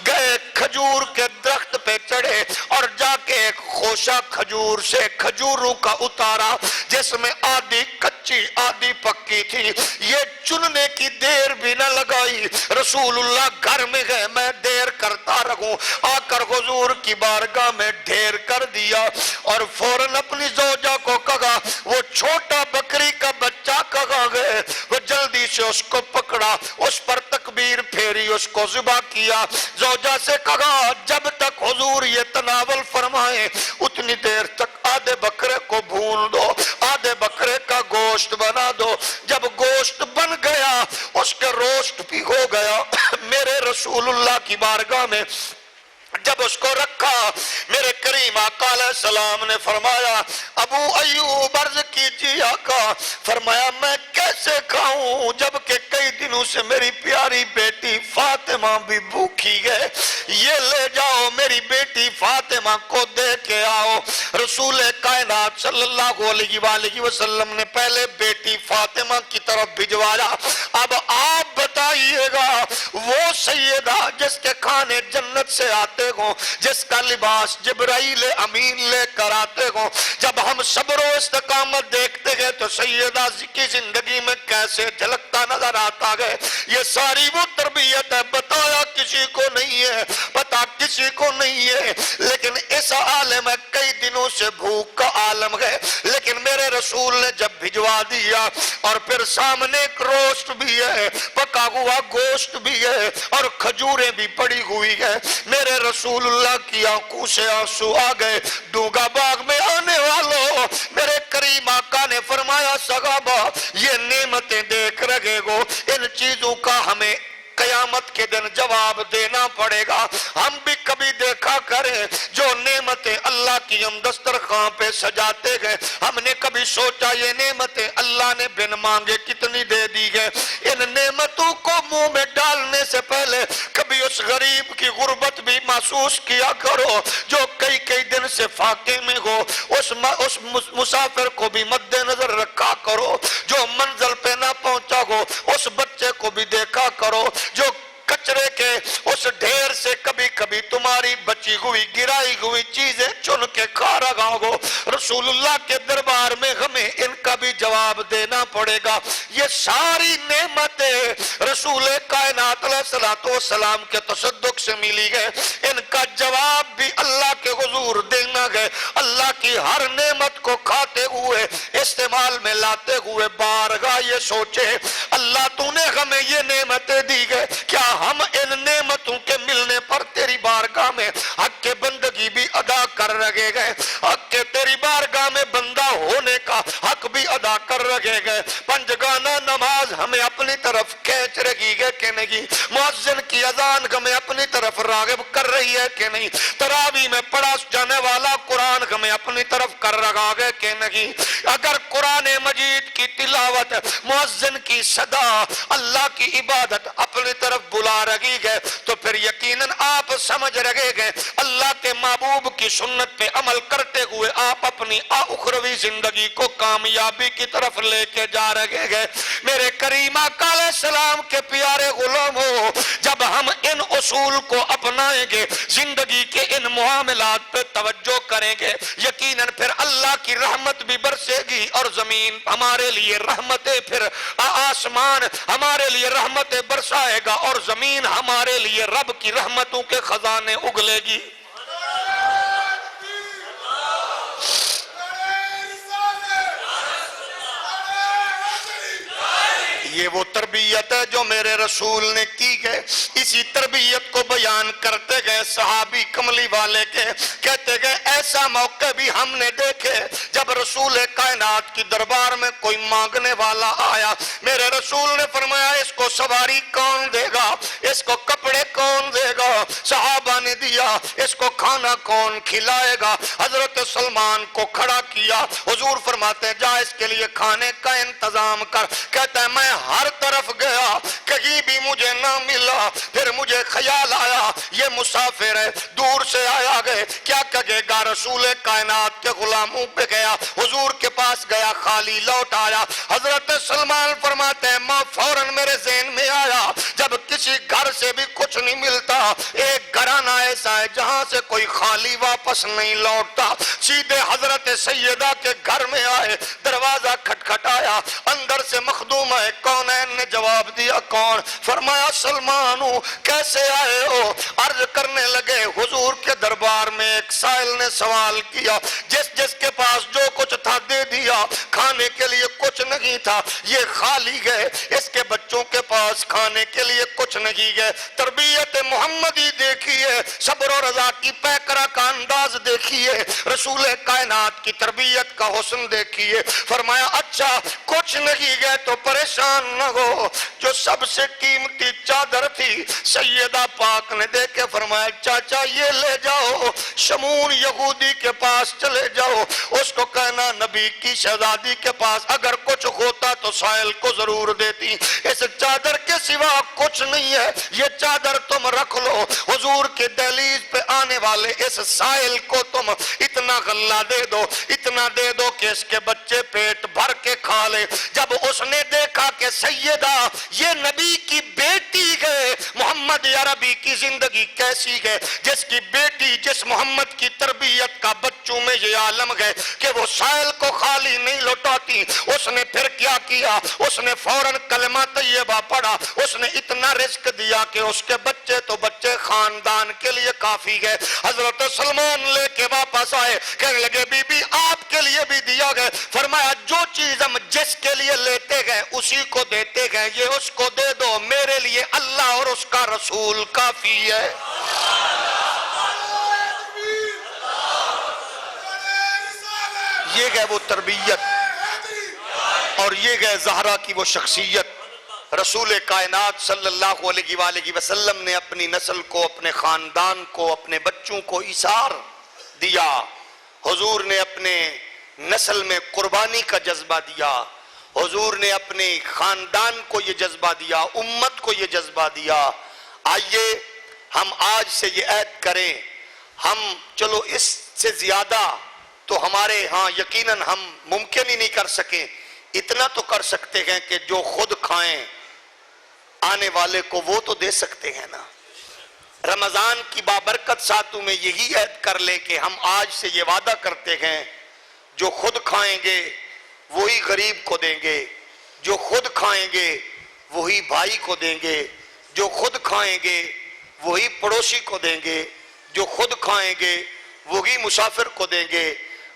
گئے کھجور کے درخت پہ چڑھے اور جا کے ایک خوشہ کھجور سے کھجوروں کا اتارا جس میں آدھی کچی آدھی پکی تھی، یہ چننے کی دیر بھی نہ لگائی، رسول اللہ گھر میں گئے، میں دیر کرتا رہوں، آ کر حضور کی بارگاہ میں ڈھیر کر دیا اور فوراً اپنی زوجہ کو کہا وہ چھوٹا بکری کا بچہ کہاں گئے، وہ جلدی سے اس کو پکڑا، اس پر تکبیر پھیری، اس کو ذبح کیا، زوجہ سے کہا جب تک حضور یہ تناول فرمائے اتنی دیر تک آدھے بکرے کو بھون دو، آدھے بکرے کا گوشت بنا دو، جب گوشت بن گیا اس کے روسٹ بھی ہو گیا، میرے رسول اللہ کی بارگاہ میں جب اس کو رکھا، میرے کریم آقا علیہ السلام نے فرمایا ابو ایوب عرض کیجیے آقا، فرمایا میں کیسے کھاؤں جبکہ کئی دنوں سے میری پیاری بیٹی فاطمہ بھی بھوکی ہے، یہ لے جاؤ میری بیٹی فاطمہ کو دے کے آؤ۔ رسول کائنات صلی اللہ علیہ وآلہ وسلم نے پہلے بیٹی فاطمہ کی طرف بھجوایا، اب آپ بتائیے گا وہ سیدہ جس کے کھانے جنت سے آتے ہوں، جس کا لباس جبرائیل امین لے کر آتے ہوں، جب ہم صبر و استقامت دیکھتے گئے تو سیدہ کی زندگی میں کیسے جھلکتا نظر آتا ہے، یہ ساری وہ تربیت ہے، بتایا کسی کو نہیں ہے، پتا کسی کو نہیں ہے، لیکن اس عالم میں کئی دنوں سے بھوک کا عالم ہے، لیکن میرے رسول نے جب بھجوا دیا اور پھر سامنے ایک روسٹ بھی ہے، پکا ہوا گوشت بھی ہے اور کھجوریں بھی پڑی ہوئی ہے، میرے رسول اللہ کی آنکھوں سے آنسو آ گئے، ڈوگا باغ میں آنے والوں، میرے کریم آقا نے فرمایا صحابہ یہ نعمتیں دیکھ رہے ہو، ان چیزوں کا ہمیں قیامت کے دن جواب دینا پڑے گا، ہم بھی کبھی دیکھا کریں جو نعمتیں اللہ کی ہم دسترخوان پہ سجاتے گئے، ہم نے کبھی سوچا یہ نعمتیں اللہ نے بن مانگے کتنی دے دی گئے، ان نعمتوں کو منہ میں ڈالنے سے پہلے کبھی اس غریب کی غربت بھی محسوس کیا کرو جو کئی کئی دن سے فاقے میں ہو، اس مسافر کو بھی مد نظر رکھا کرو، جو منزل پہ نہ پہنچا ہو اس بچے کو بھی دیکھا کرو، جو کچرے کے اس ڈھیر سے کبھی کبھی تمہاری بچی ہوئی گرائی ہوئی چیزیں چن کے کھا رہا ہو، رسول اللہ کے دربار میں ہمیں ان کا بھی جواب دینا پڑے گا، یہ ساری نعمتیں رسول کائنات علیہ السلام کے تصدق سے ملی ہے، ان کا جواب بھی اللہ کے حضور دینا ہے، اللہ کی ہر نعمت کو کھاتے ہوئے استعمال میں لاتے ہوئے بارگاہ یہ سوچے اللہ تو نے ہمیں یہ نعمتیں دی ہے، کیا ہم ان نعمتوں کے ملنے پر تیری بارگاہ میں حق کے بندگی بھی ادا کر رہے گئے، حق کے تیری بارگاہ میں بندہ ہونے کا حق بھی ادا کر رہے گئے، پنجگانہ نماز ہمیں اپنی طرف کھینچ رہی ہے کہ نہیں، مؤذن کی اذان ہمیں اپنی طرف راغب کر رہی ہے کہ نہیں، تراویح میں پڑھا جانے والا قرآن ہمیں اپنی طرف کر رہا ہے کہ نہیں، اگر قرآن مجید کی تلاوت مؤذن کی صدا اللہ کی عبادت اپنی طرف بلا رہی ہے تو پھر یقیناً آپ سمجھ رہے گے اللہ کے محبوب کی سنت پہ عمل کرتے ہوئے آپ اپنی اخروی زندگی کو کامیابی کی طرف لے کے جا رہے ہیں۔ میرے کریم آقا علیہ السلام کے پیارے غلاموں، جب ہم ان اصول کو اپنائیں گے، زندگی کے ان معاملات پہ توجہ کریں گے، یقیناً پھر اللہ کی رحمت بھی برسے گی اور زمین ہمارے لیے رحمتیں، پھر آسمان ہمارے لیے رحمتیں برسائے گا اور زمین ہمارے لیے رب کی رحمتوں کے خزانے اگلے گی۔ یہ وہ تربیت ہے جو میرے رسول نے کی ہے۔ اسی تربیت کو بیان کرتے گئے صحابی کملی والے کے، کہتے گئے ایسا موقع بھی ہم نے دیکھے جب رسول کائنات کی دربار میں کوئی مانگنے والا آیا، میرے رسول نے فرمایا اس کو سواری کون دے گا، اس کو کپڑے کون دے گا؟ صحابہ نے دیا۔ اس کو کھانا کون کھلائے گا؟ حضرت سلمان کو کھڑا کیا، حضور فرماتے ہیں جا اس کے لیے کھانے کا انتظام کر۔ کہتا ہے میں ہر طرف گیا، کہیں بھی مجھے نہ ملا، پھر مجھے خیال آیا یہ مسافر ہے، دور سے آیا گئے، کیا کہے گا؟ رسول کائنات کے غلاموں پہ گیا، حضور کے پاس گیا، خالی لوٹ آیا۔ حضرت سلمان فرماتے ہیں ماں فوراً میرے ذہن میں آیا جب کسی گھر سے بھی کچھ نہیں ملتا، ایک گھرانہ ایسا ہے جہاں سے کوئی خالی واپس نہیں لوٹتا، سیدھے حضرت سیدہ کے گھر میں آئے، دروازہ کھٹکھٹایا، اندر سے مخدوم ہے، کونین نے جواب دیا کون؟ فرمایا سلمان ہوں، کیسے آئے ہو؟ عرض کرنے لگے حضور کے دربار میں ایک سائل نے سوال کیا، جس کے پاس جو کچھ تھا دے دیا، کھانے کے لیے کچھ نہیں تھا، یہ خالی گئے، اس کے بچوں کے پاس کھانے کے لیے کچھ نہیں گئے۔ تربیت محمدی دیکھیے، صبر و رضا کی پیکرہ کا انداز دیکھیے، رسول کائنات کی تربیت کا حسن دیکھیے۔ فرمایا اچھا کچھ نہیں گئے تو پریشان نہ ہو، جو سب سے قیمتی چادر تھی سیدہ پاک نے دے کے فرمایا چاچا یہ لے جاؤ، شمون یہودی کے پاس چلے جاؤ، اس کو کہنا نبی کی شہزادی کے پاس اگر کچھ ہوتا تو سائل کو ضرور دیتی، اس چادر کے سوا کچھ نہیں ہے، یہ چادر تم رکھ لو، حضور کے دہلیز پہ آنے والے اس سائل کو تم اتنا غلہ دے دو، اتنا دے دو کہ اس کے بچے پیٹ بھر کے کھا لے۔ جب اس نے دیکھا کہ سیدہ یہ نبی کی بیٹی ہے، محمد عربی کی زندگی کیسی ہے، جس کی بیٹی جس محمد کی تربیت کا بچوں میں یہ عالم ہے کہ وہ سائل کو خالی نہیں لوٹاتی، اس نے پھر کیا کیا؟ اس نے فوراً کلمہ طیبہ پڑھا، اس نے اتنا رزق دیا کہ اس کے بچے تو بچے خاندان کے لیے کافی ہے۔ حضرت سلمان لے کے واپس آئے، کہنے لگے بی بی آپ کے لیے بھی دیا گیا۔ فرمایا جو چیز ہم جس کے لیے لیتے گئے اسی کو دیتے گئے، یہ اس کو دے دو، میرے لیے اللہ اور اس کا رسول کافی ہے۔ یہ گئے وہ تربیت اور یہ گئے زہرا کی وہ شخصیت۔ رسول کائنات صلی اللہ علیہ وآلہ وسلم نے اپنی نسل کو، اپنے خاندان کو، اپنے بچوں کو ایثار دیا۔ حضور نے اپنے نسل میں قربانی کا جذبہ دیا، حضور نے اپنے خاندان کو یہ جذبہ دیا، امت کو یہ جذبہ دیا۔ آئیے ہم آج سے یہ عہد کریں، ہم چلو اس سے زیادہ تو ہمارے ہاں یقیناً ہم ممکن ہی نہیں کر سکیں، اتنا تو کر سکتے ہیں کہ جو خود کھائیں آنے والے کو وہ تو دے سکتے ہیں نا۔ رمضان کی بابرکت ساتوں میں یہی عہد کر لے کہ ہم آج سے یہ وعدہ کرتے ہیں جو خود کھائیں گے وہی غریب کو دیں گے، جو خود کھائیں گے وہی بھائی کو دیں گے، جو خود کھائیں گے وہی پڑوسی کو دیں گے، جو خود کھائیں گے وہی مسافر کو دیں گے،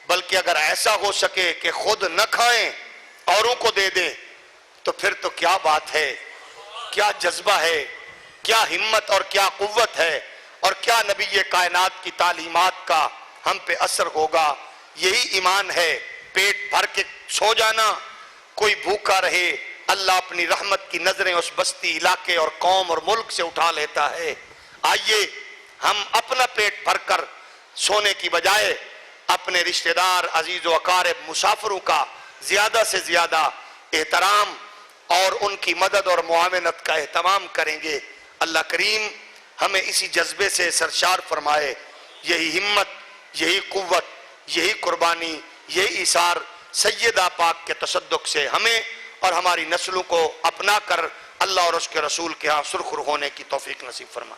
بلکہ اگر ایسا ہو سکے کہ خود نہ کھائیں اوروں کو دے دیں تو پھر تو کیا بات ہے، کیا جذبہ ہے، کیا ہمت اور کیا قوت ہے، اور کیا نبی کائنات کی تعلیمات کا ہم پہ اثر ہوگا۔ یہی ایمان ہے، پیٹ بھر کے سو جانا، کوئی بھوکا رہے اللہ اپنی رحمت کی نظریں اس بستی علاقے اور قوم اور ملک سے اٹھا لیتا ہے۔ آئیے ہم اپنا پیٹ بھر کر سونے کی بجائے اپنے رشتہ دار، عزیز و اقارب، مسافروں کا زیادہ سے زیادہ احترام اور ان کی مدد اور معاونت کا اہتمام کریں گے۔ اللہ کریم ہمیں اسی جذبے سے سرشار فرمائے، یہی ہمت، یہی قوت، یہی قربانی، یہی ایثار سیدہ پاک کے تصدق سے ہمیں اور ہماری نسلوں کو اپنا کر اللہ اور اس کے رسول کے ہاں سرخر ہونے کی توفیق نصیب فرما۔